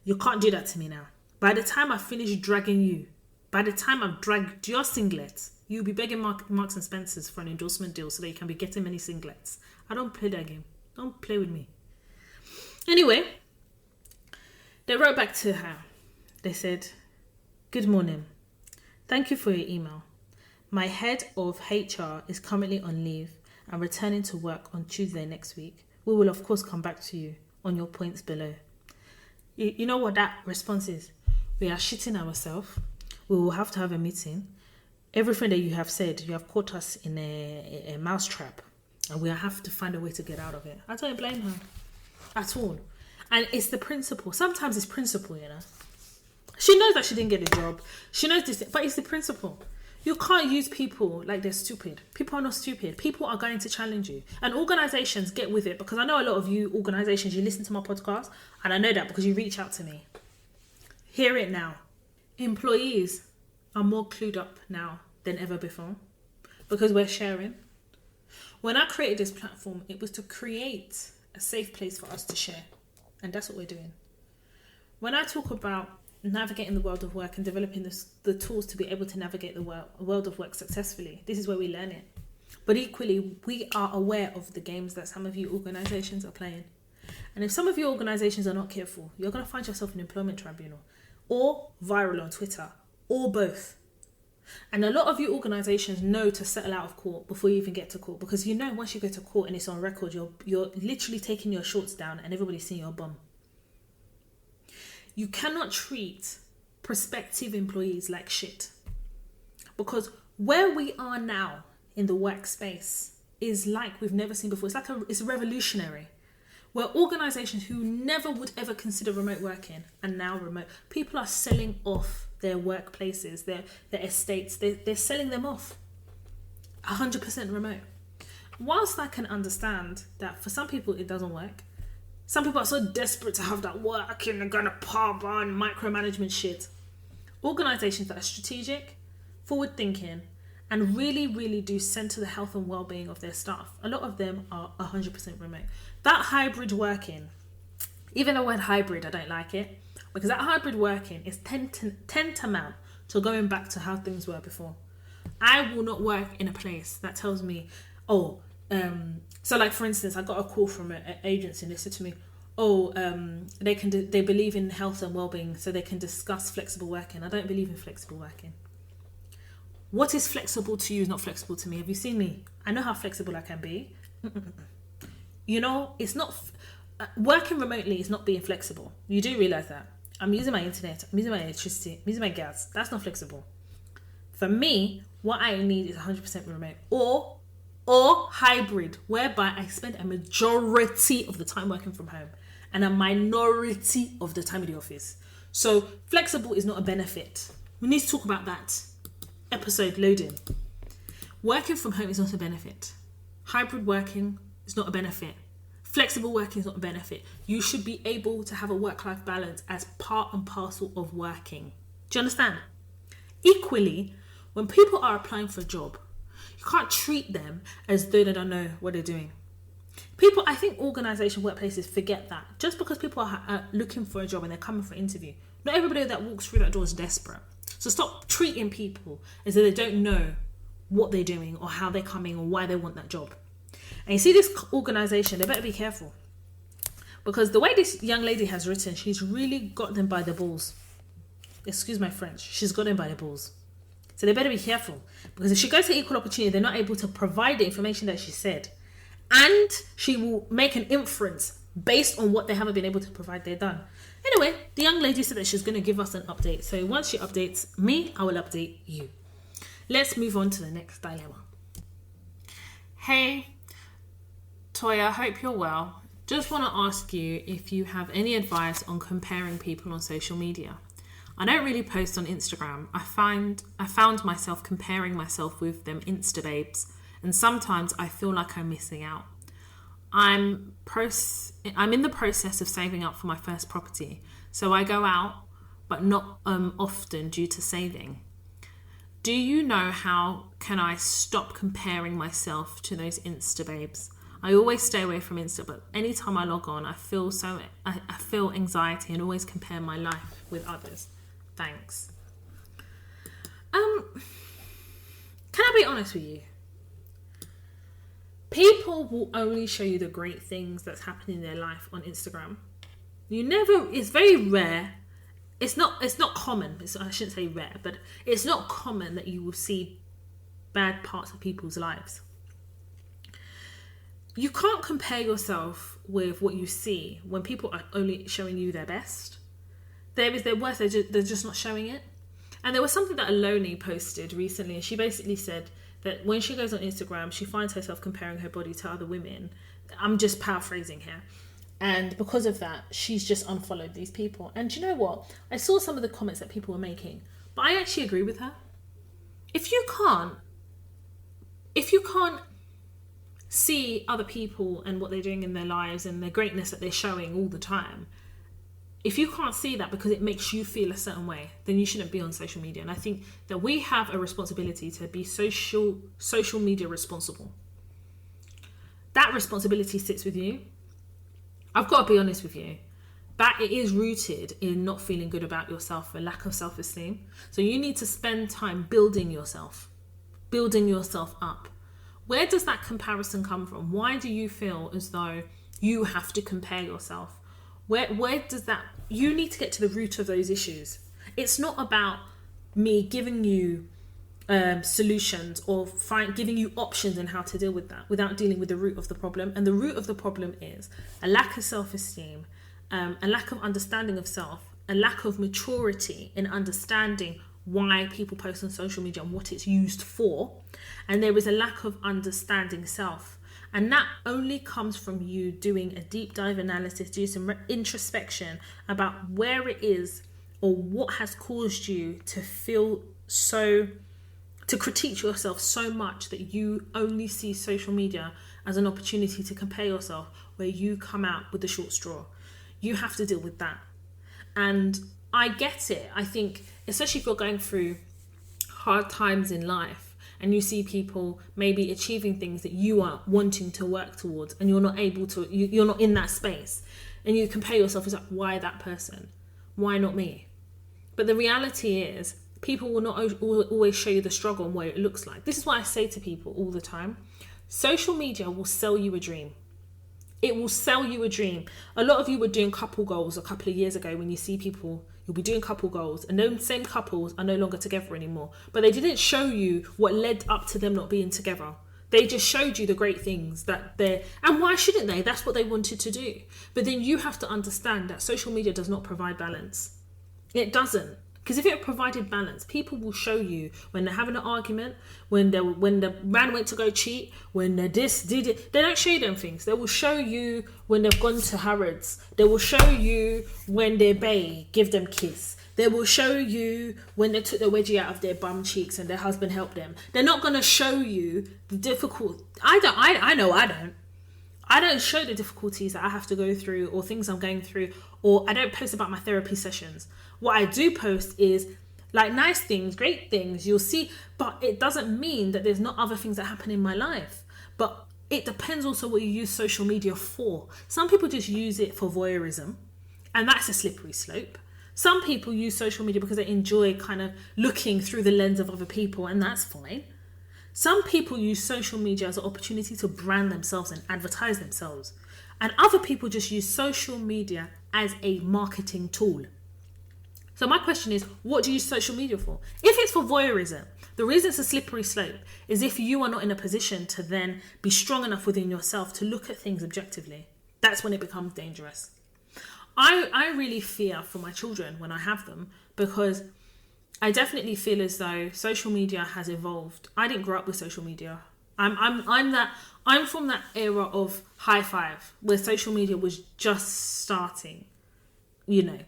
You can't do that to me now. By the time I finish dragging you, by the time I've dragged your singlets, you'll be begging Marks and Spencer's for an endorsement deal so that you can be getting many singlets. I don't play that game. Don't play with me. Anyway, they wrote back to her. They said, "Good morning. Thank you for your email. My head of HR is currently on leave and returning to work on Tuesday next week. We will of course come back to you on your points below." You know what that response is? We are shitting ourselves. We will have to have a meeting. Everything that you have said, you have caught us in a mousetrap, and we have to find a way to get out of it. I don't blame her at all. And it's the principle. Sometimes it's principle, you know. She knows that she didn't get the job. She knows this, but it's the principle. You can't use people like they're stupid. People are not stupid. People are going to challenge you. And organisations get with it, because I know a lot of you organisations, you listen to my podcast, and I know that because you reach out to me. Hear it now. Employees are more clued up now than ever before because we're sharing. When I created this platform, it was to create a safe place for us to share. And that's what we're doing. When I talk about navigating the world of work and developing the tools to be able to navigate the world of work successfully, this is where we learn it. But equally, we are aware of the games that some of you organisations are playing. And if some of your organisations are not careful, you're going to find yourself in employment tribunal or viral on Twitter or both. And a lot of you organisations know to settle out of court before you even get to court, because you know once you go to court and it's on record, you're literally taking your shorts down and everybody's seeing your bum. You cannot treat prospective employees like shit, because Where we are now in the workspace is like we've never seen before. It's revolutionary. Where organisations who never would ever consider remote working are now remote. People are selling off their workplaces, their estates. They're selling them off. 100% remote. Whilst I can understand that for some people it doesn't work, some people are so desperate to have that work and they're gonna pop on micromanagement shit. Organisations that are strategic, forward thinking, and really, really do centre the health and well-being of their staff. A lot of them are 100% remote. That hybrid working, even the word hybrid, I don't like it, because that hybrid working is tantamount to going back to how things were before. I will not work in a place that tells me, so like for instance, I got a call from an agency and they said to me, they believe in health and well-being so they can discuss flexible working. I don't believe in flexible working. What is flexible to you is not flexible to me. Have you seen me? I know how flexible I can be. You know, it's not working remotely is not being flexible. You do realize that. I'm using my internet, I'm using my electricity, I'm using my gas. That's not flexible. For me, what I need is 100% remote or hybrid, whereby I spend a majority of the time working from home and a minority of the time in the office. So flexible is not a benefit. We need to talk about that. Episode loading. Working from home is not a benefit. Hybrid working is not a benefit. Flexible working is not a benefit. You should be able to have a work-life balance as part and parcel of working. Do you understand? Equally, when people are applying for a job, you can't treat them as though they don't know what they're doing. People, I think organisation workplaces forget that. Just because people are looking for a job and they're coming for an interview, not everybody that walks through that door is desperate. So stop treating people as though they don't know what they're doing or how they're coming or why they want that job. And you see this organisation, they better be careful. Because the way this young lady has written, she's really got them by the balls. Excuse my French. She's got them by the balls. So they better be careful. Because if she goes to equal opportunity, they're not able to provide the information that she said. And she will make an inference based on what they haven't been able to provide, they're done. Anyway, the young lady said that she's going to give us an update. So once she updates me, I will update you. Let's move on to the next dilemma. Hey, Toya, hope you're well. Just want to ask you if you have any advice on comparing people on social media. I don't really post on Instagram. I found myself comparing myself with them Insta babes, and sometimes I feel like I'm missing out. I'm in the process of saving up for my first property, so I go out, but not often due to saving. Do you know how can I stop comparing myself to those Insta babes? I always stay away from Insta, but anytime I log on, I feel anxiety and always compare my life with others. Thanks. Can I be honest with you? People will only show you the great things that's happening in their life on Instagram. It's very rare. It's not common. I shouldn't say rare, but it's not common that you will see bad parts of people's lives. You can't compare yourself with what you see when people are only showing you their best. There is their worst, they're just not showing it. And there was something that Aloni posted recently, and she basically said that when she goes on Instagram, she finds herself comparing her body to other women. I'm just paraphrasing here. And because of that, she's just unfollowed these people. And do you know what? I saw some of the comments that people were making, but I actually agree with her. If you can't see other people and what they're doing in their lives and the greatness that they're showing all the time, if you can't see that because it makes you feel a certain way, then you shouldn't be on social media. And I think that we have a responsibility to be social media responsible. That responsibility sits with you. I've got to be honest with you. That it is rooted in not feeling good about yourself, a lack of self-esteem. So you need to spend time building yourself up. Where does that comparison come from? Why do you feel as though you have to compare yourself? Where does that... You need to get to the root of those issues. It's not about me giving you solutions or giving you options on how to deal with that without dealing with the root of the problem. And the root of the problem is a lack of self-esteem, a lack of understanding of self, a lack of maturity in understanding why people post on social media and what it's used for. And there is a lack of understanding self. And that only comes from you doing a deep dive analysis, doing some introspection about where it is or what has caused you to feel so, to critique yourself so much that you only see social media as an opportunity to compare yourself, where you come out with the short straw. You have to deal with that. And I get it. I think, especially if you're going through hard times in life and you see people maybe achieving things that you are wanting to work towards and you're not able to, you're not in that space, and you compare yourself, it's like, why that person? Why not me? But the reality is, people will not always show you the struggle and what it looks like. This is what I say to people all the time. Social media will sell you a dream. It will sell you a dream. A lot of you were doing couple goals a couple of years ago. When you see people, you'll be doing couple goals, and those same couples are no longer together anymore. But they didn't show you what led up to them not being together. They just showed you the great things that they're... And why shouldn't they? That's what they wanted to do. But then you have to understand that social media does not provide balance. It doesn't. Because if it provided balance, people will show you when they're having an argument, when the man went to go cheat, when they this did it. They don't show you them things. They will show you when they've gone to Harrods. They will show you when their bae give them kiss. They will show you when they took the wedgie out of their bum cheeks and their husband helped them. They're not going to show you the difficult... I don't show the difficulties that I have to go through or things I'm going through, or I don't post about my therapy sessions. What I do post is like nice things, great things you'll see, but it doesn't mean that there's not other things that happen in my life. But it depends also what you use social media for. Some people just use it for voyeurism, and that's a slippery slope. Some people use social media because they enjoy kind of looking through the lens of other people, and that's fine. Some people use social media as an opportunity to brand themselves and advertise themselves. And other people just use social media as a marketing tool. So my question is, what do you use social media for? If it's for voyeurism, the reason it's a slippery slope is if you are not in a position to then be strong enough within yourself to look at things objectively. That's when it becomes dangerous. I really fear for my children when I have them, because I definitely feel as though social media has evolved. I didn't grow up with social media. I'm from that era of high five where social media was just starting, you know.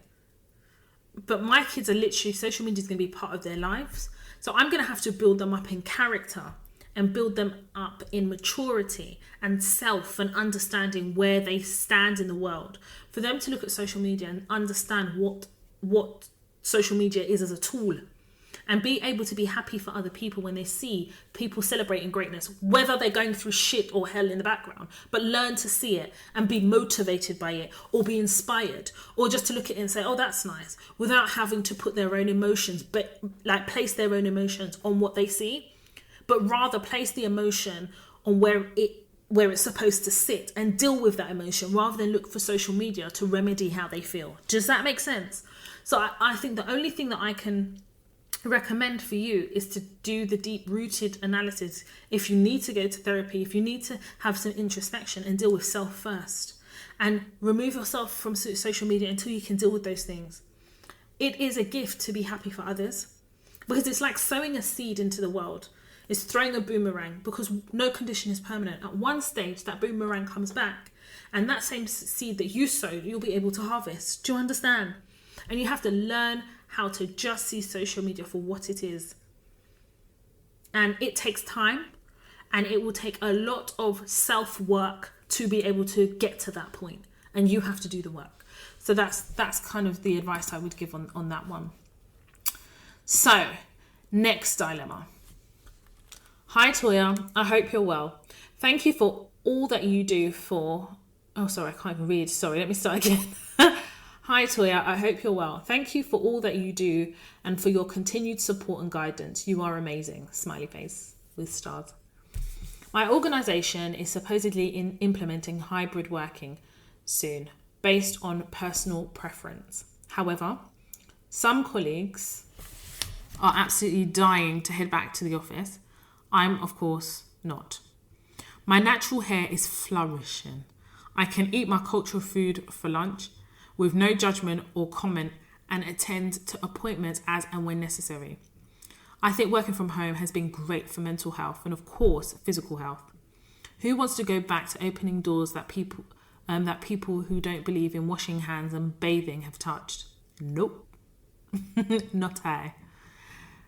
But my kids are literally, social media is going to be part of their lives. So I'm going to have to build them up in character and build them up in maturity and self and understanding where they stand in the world. For them to look at social media and understand what social media is as a tool, and be able to be happy for other people when they see people celebrating greatness, whether they're going through shit or hell in the background, but learn to see it and be motivated by it, or be inspired, or just to look at it and say, oh, that's nice, without having to put their own emotions, but like place their own emotions on what they see, but rather place the emotion on where it's supposed to sit and deal with that emotion, rather than look for social media to remedy how they feel. Does that make sense? So I think the only thing that I can recommend for you is to do the deep-rooted analysis. If you need to go to therapy, if you need to have some introspection and deal with self first, and remove yourself from social media until you can deal with those things. It is a gift to be happy for others, because it's like sowing a seed into the world. It's throwing a boomerang, because no condition is permanent. At one stage, that boomerang comes back, and that same seed that you sowed, you'll be able to harvest. Do you understand? And you have to learn how to just see social media for what it is. And it takes time, and it will take a lot of self-work to be able to get to that point. And you have to do the work. So that's kind of the advice I would give on that one. So, next dilemma. Hi Toya, I hope you're well. Thank you for all that you do for... Oh, sorry, I can't even read. Sorry, let me start again. Hi Toya, I hope you're well. Thank you for all that you do and for your continued support and guidance. You are amazing. Smiley face with stars. My organisation is supposedly implementing hybrid working soon based on personal preference. However, some colleagues are absolutely dying to head back to the office. I'm, of course, not. My natural hair is flourishing. I can eat my cultural food for lunch with no judgment or comment, and attend to appointments as and when necessary. I think working from home has been great for mental health and, of course, physical health. Who wants to go back to opening doors that people who don't believe in washing hands and bathing have touched? Nope. Not I.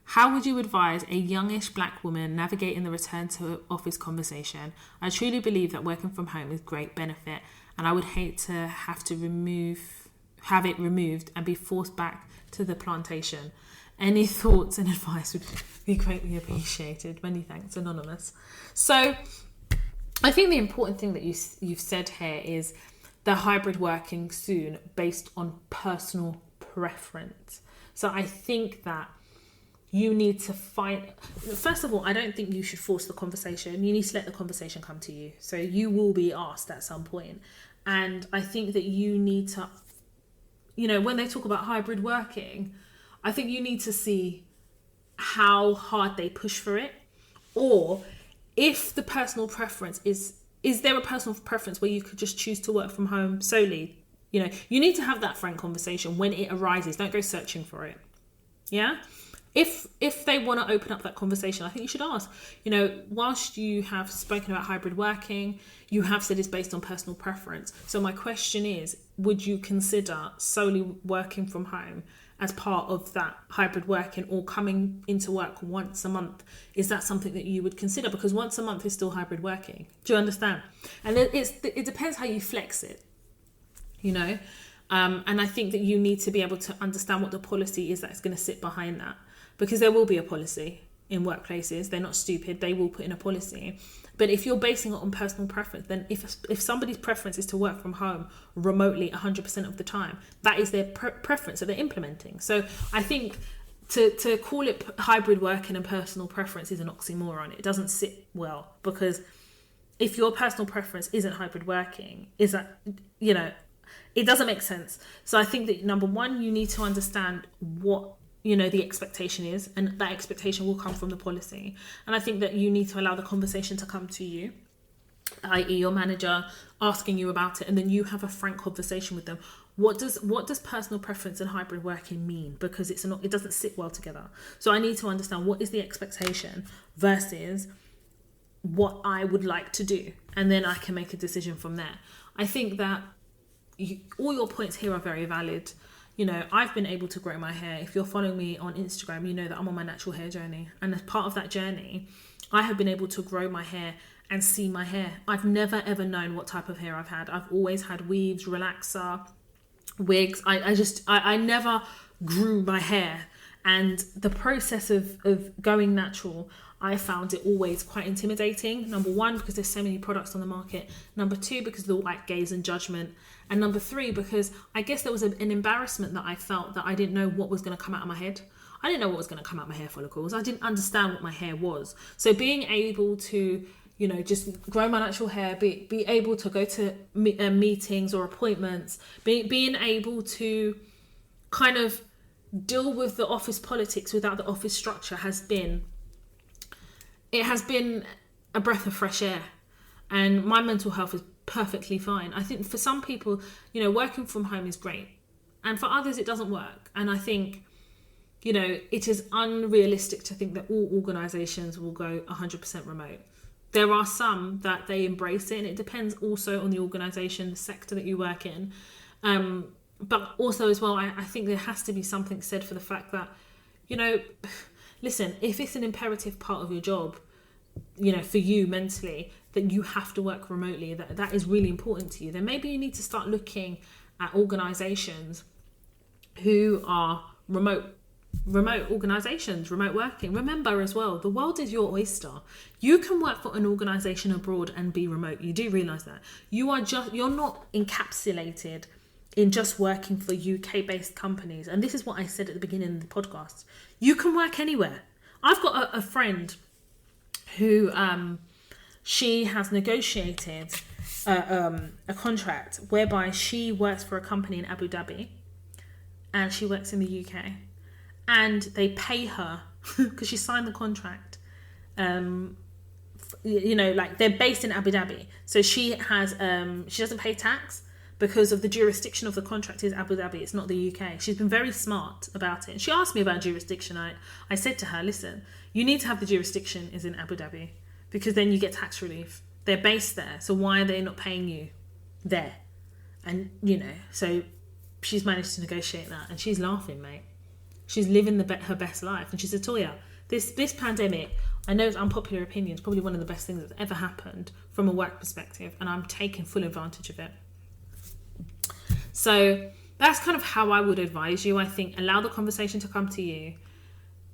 How would you advise a youngish black woman navigating the return to office conversation? I truly believe that working from home is great benefit, and I would hate to have it removed and be forced back to the plantation. Any thoughts and advice would be greatly appreciated. Many thanks, Anonymous. So I think the important thing that you've said here is the hybrid working soon based on personal preference. So I think that you need to first of all, I don't think you should force the conversation. You need to let the conversation come to you. So you will be asked at some point. And I think that you need to, when they talk about hybrid working, I think you need to see how hard they push for it, or if the personal preference is there a personal preference where you could just choose to work from home solely? You need to have that frank conversation when it arises. Don't go searching for it. Yeah? If they want to open up that conversation, I think you should ask. Whilst you have spoken about hybrid working, you have said it's based on personal preference. So my question is, would you consider solely working from home as part of that hybrid working, or coming into work once a month? Is that something that you would consider? Because once a month is still hybrid working. Do you understand? And it depends how you flex it, and I think that you need to be able to understand what the policy is that's going to sit behind that. Because there will be a policy in workplaces. They're not stupid. They will put in a policy. But if you're basing it on personal preference, then if somebody's preference is to work from home remotely 100% of the time, that is their preference that they're implementing. So I think to call it hybrid working and personal preference is an oxymoron. It doesn't sit well, because if your personal preference isn't hybrid working, it doesn't make sense. So I think that, number one, you need to understand what the expectation is, and that expectation will come from the policy. And I think that you need to allow the conversation to come to you, i.e. your manager asking you about it, and then you have a frank conversation with them. What does personal preference and hybrid working mean? Because it doesn't sit well together. So I need to understand what is the expectation versus what I would like to do, and then I can make a decision from there. I think that all your points here are very valid. I've been able to grow my hair. If you're following me on Instagram, you know that I'm on my natural hair journey. And as part of that journey, I have been able to grow my hair and see my hair. I've never, ever known what type of hair I've had. I've always had weaves, relaxer, wigs. I never grew my hair. And the process of going natural, I found it always quite intimidating. Number one, because there's so many products on the market. Number two, because of the white gaze and judgment. And number three, because I guess there was an embarrassment that I felt that I didn't know what was going to come out of my head. I didn't know what was going to come out of my hair follicles. I didn't understand what my hair was. So being able to, just grow my natural hair, be able to go to meetings or appointments, being able to kind of deal with the office politics without the office structure has been a breath of fresh air. And my mental health is perfectly fine. I think for some people, working from home is great. And for others, it doesn't work. And I think, it is unrealistic to think that all organisations will go 100% remote. There are some that they embrace it, and it depends also on the organisation, the sector that you work in. But also as well, I think there has to be something said for the fact that, listen, if it's an imperative part of your job, for you mentally, that you have to work remotely, that is really important to you, then maybe you need to start looking at organisations who are remote organisations, remote working. Remember as well, the world is your oyster. You can work for an organisation abroad and be remote. You do realise that. You're not encapsulated in just working for UK-based companies. And this is what I said at the beginning of the podcast. You can work anywhere. I've got a friend who she has negotiated a contract whereby she works for a company in Abu Dhabi and she works in the UK, and they pay her because she signed the contract. They're based in Abu Dhabi, so she has she doesn't pay tax, because of the jurisdiction of the contract is Abu Dhabi. It's not the UK. She's been very smart about it. And she asked me about jurisdiction. I said to her, listen, you need to have the jurisdiction is in Abu Dhabi because then you get tax relief. They're based there. So why are they not paying you there? And, so she's managed to negotiate that. And she's laughing, mate. She's living her best life. And she said, Toya, this pandemic, I know it's unpopular opinion, it's probably one of the best things that's ever happened from a work perspective. And I'm taking full advantage of it. So that's kind of how I would advise you. I think allow the conversation to come to you.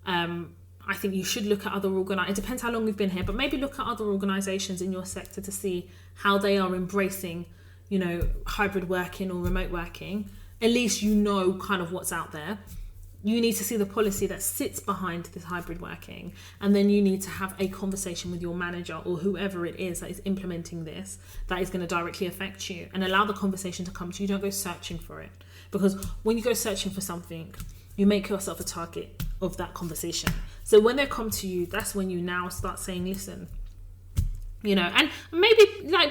I think you should look at other organisations. It depends how long you've been here, but maybe look at other organisations in your sector to see how they are embracing, hybrid working or remote working. At least you know kind of what's out there. You need to see the policy that sits behind this hybrid working, and then you need to have a conversation with your manager or whoever it is that is implementing this that is going to directly affect you, and allow the conversation to come to you. Don't go searching for it, because when you go searching for something, you make yourself a target of that conversation. So when they come to you, that's when you now start saying, listen, and maybe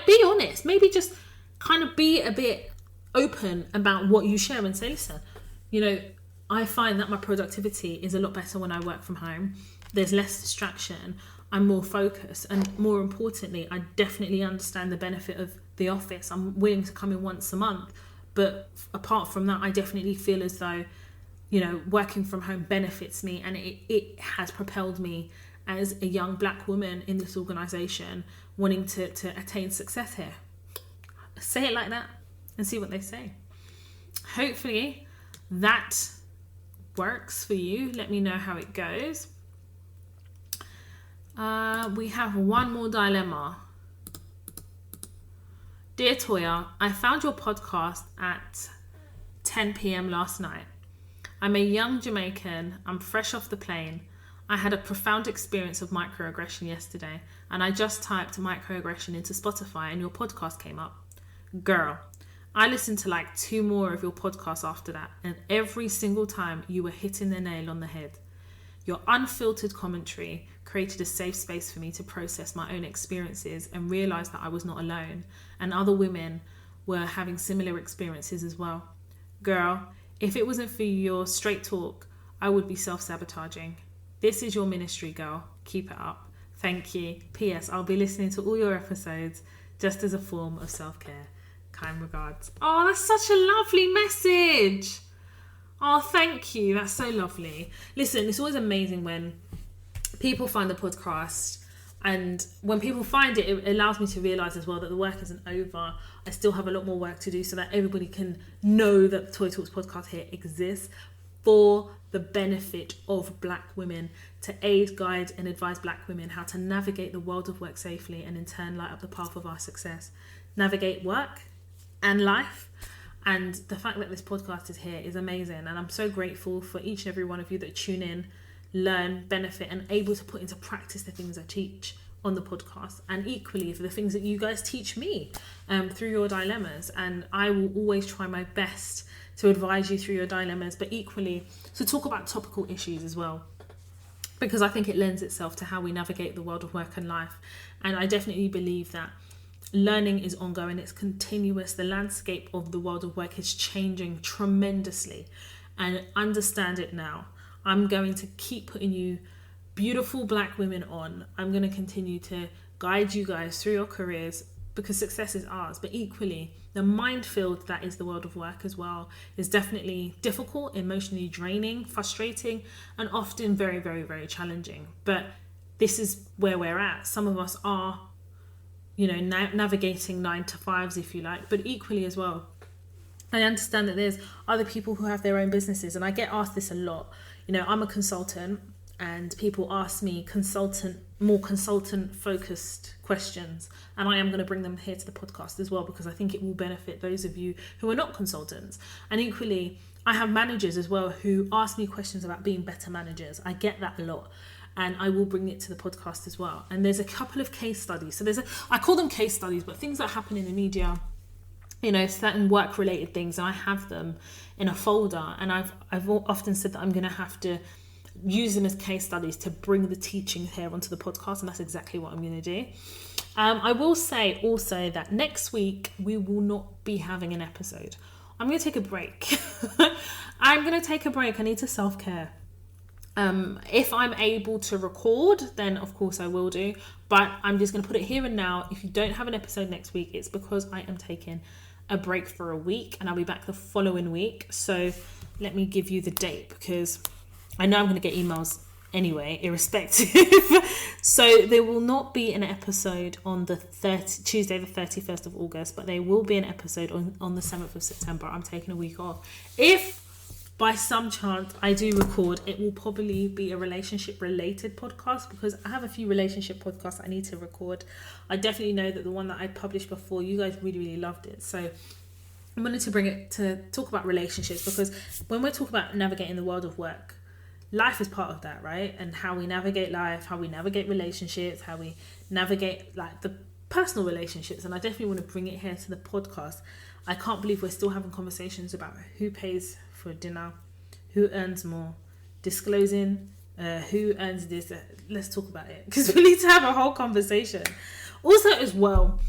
be honest, maybe just kind of be a bit open about what you share and say, listen, I find that my productivity is a lot better when I work from home. There's less distraction. I'm more focused. And more importantly, I definitely understand the benefit of the office. I'm willing to come in once a month. But apart from that, I definitely feel as though, working from home benefits me. And it has propelled me as a young black woman in this organisation wanting to attain success here. Say it like that and see what they say. Hopefully that works for you. Let me know how it goes. We have one more dilemma. Dear Toya, I found your podcast at 10 p.m. last night. I'm a young Jamaican. I'm fresh off the plane. I had a profound experience of microaggression yesterday, and I just typed microaggression into Spotify and your podcast came up. Girl, I listened to like 2 more of your podcasts after that, and every single time you were hitting the nail on the head. Your unfiltered commentary created a safe space for me to process my own experiences and realize that I was not alone, and other women were having similar experiences as well. Girl, if it wasn't for your straight talk, I would be self-sabotaging. This is your ministry, girl. Keep it up. Thank you. P.S. I'll be listening to all your episodes just as a form of self-care. Kind regards. Oh, that's such a lovely message. Oh, thank you. That's so lovely. Listen, it's always amazing when people find the podcast, and when people find it, it allows me to realise as well that the work isn't over. I still have a lot more work to do so that everybody can know that the Toy Talks podcast here exists for the benefit of black women, to aid, guide and advise black women how to navigate the world of work safely and in turn light up the path of our success. Navigate work and life. And the fact that this podcast is here is amazing, and I'm so grateful for each and every one of you that tune in, learn, benefit and able to put into practice the things I teach on the podcast, and equally for the things that you guys teach me through your dilemmas. And I will always try my best to advise you through your dilemmas, but equally to talk about topical issues as well, because I think it lends itself to how we navigate the world of work and life. And I definitely believe that learning is ongoing, it's continuous. The landscape of the world of work is changing tremendously, and understand it now. I'm going to keep putting you beautiful black women on. I'm going to continue to guide you guys through your careers, because success is ours. But equally, the minefield that is the world of work as well is definitely difficult, emotionally draining, frustrating, and often very, very, very challenging. But this is where we're at. Some of us are navigating 9 to 5s, if you like, but equally as well, I understand that there's other people who have their own businesses, and I get asked this a lot. I'm a consultant, and people ask me more consultant focused questions, and I am going to bring them here to the podcast as well, because I think it will benefit those of you who are not consultants. And equally, I have managers as well who ask me questions about being better managers. I get that a lot, and I will bring it to the podcast as well. And there's a couple of case studies. So I call them case studies, but things that happen in the media, certain work related things, and I have them in a folder. And I've often said that I'm going to have to use them as case studies to bring the teaching here onto the podcast, and that's exactly what I'm going to do. I will say also that next week we will not be having an episode. I'm going to take a break. I'm going to take a break. I need to self-care. If I'm able to record, then of course I will do. But I'm just going to put it here and now. If you don't have an episode next week, it's because I am taking a break for a week and I'll be back the following week. So let me give you the date because I know I'm going to get emails anyway, irrespective. So there will not be an episode on the Tuesday the 31st of August, but there will be an episode on the 7th of September. I'm taking a week off. If by some chance I do record, it will probably be a relationship related podcast because I have a few relationship podcasts I need to record. I definitely know that the one that I published before, you guys really, really loved it. So I wanted to bring it to talk about relationships because when we talk about navigating the world of work, life is part of that, right? And how we navigate life, how we navigate relationships, how we navigate like the personal relationships. And I definitely want to bring it here to the podcast. I can't believe we're still having conversations about who pays for dinner, who earns more, disclosing who earns this. Let's talk about it because we need to have a whole conversation. Also as well,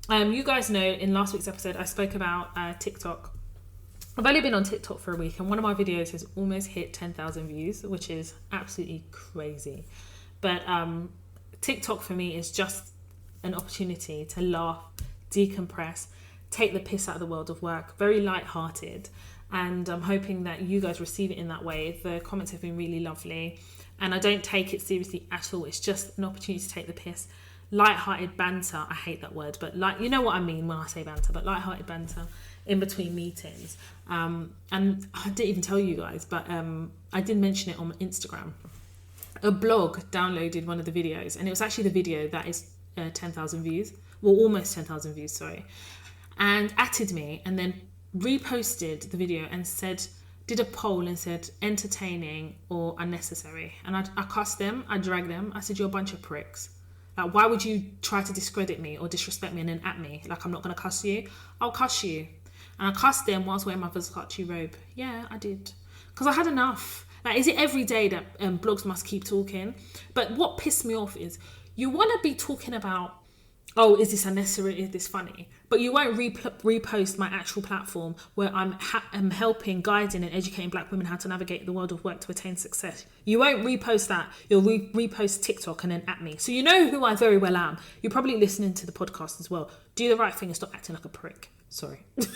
you guys know in last week's episode I spoke about TikTok. I've only been on TikTok for a week and one of my videos has almost hit 10,000 views, which is absolutely crazy. But TikTok for me is just an opportunity to laugh, decompress, take the piss out of the world of work, very light-hearted. And I'm hoping that you guys receive it in that way. The comments have been really lovely and I don't take it seriously at all. It's just an opportunity to take the piss. Light-hearted banter, I hate that word, but you know what I mean when I say banter, but light-hearted banter in between meetings. And I didn't even tell you guys, but I did mention it on Instagram. A blog downloaded one of the videos and it was actually the video that is 10,000 views. Well, almost 10,000 views, sorry. And added me and then reposted the video and did a poll and said entertaining or unnecessary. And I cussed them, I dragged them. I said, you're a bunch of pricks. Like, why would you try to discredit me or disrespect me and then at me? Like, I'm not going to cuss you. I'll cuss you. And I cussed them whilst wearing my Versace robe. Yeah, I did. Because I had enough. Like, is it every day that blogs must keep talking? But what pissed me off is you want to be talking about, oh, is this unnecessary? Is this funny? But you won't repost my actual platform where I'm helping, guiding and educating black women how to navigate the world of work to attain success. You won't repost that. You'll repost TikTok and then at me. So you know who I very well am. You're probably listening to the podcast as well. Do the right thing and stop acting like a prick. Sorry. You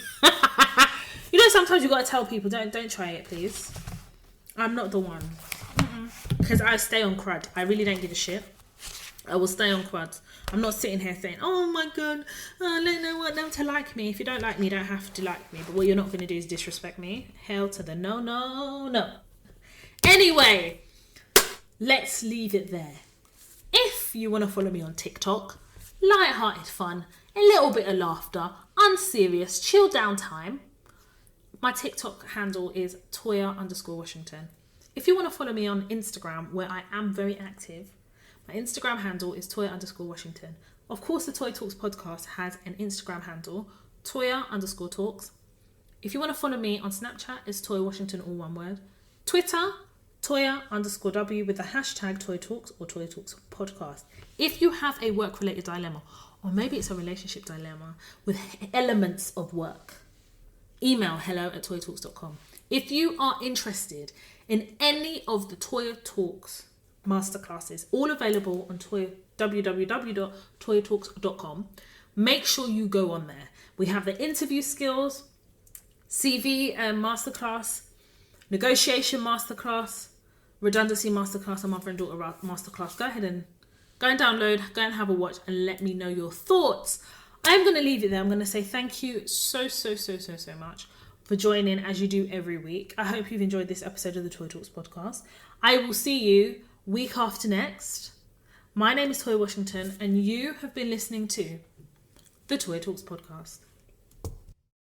know, sometimes you got to tell people, don't try it, please. I'm not the one. Because I stay on crud. I really don't give a shit. I will stay on crud. I'm not sitting here saying, oh my God, I don't want them to like me. If you don't like me, you don't have to like me. But what you're not going to do is disrespect me. Hell to the no. Anyway, let's leave it there. If you want to follow me on TikTok, light-hearted fun, a little bit of laughter, unserious, chill down time. My TikTok handle is Toya_Washington. If you want to follow me on Instagram, where I am very active, my Instagram handle is Toya_Washington. Of course, the Toy Talks podcast has an Instagram handle, Toya_Talks. If you want to follow me on Snapchat, it's Toy Washington, all one word. Twitter, Toya_W with the hashtag Toy Talks or Toy Talks podcast. If you have a work-related dilemma, or maybe it's a relationship dilemma with elements of work, email hello@toytalks.com. If you are interested in any of the Toy Talks masterclasses, all available on www.toytalks.com. Make sure you go on there. We have the interview skills, CV masterclass, negotiation masterclass, redundancy masterclass, and mother and daughter masterclass. Go ahead and download, go and have a watch and let me know your thoughts. I'm going to leave it there. I'm going to say thank you so much for joining as you do every week. I hope you've enjoyed this episode of the Toy Talks podcast. I will see you week after next. My name is Toy Washington and you have been listening to the Toy Talks podcast.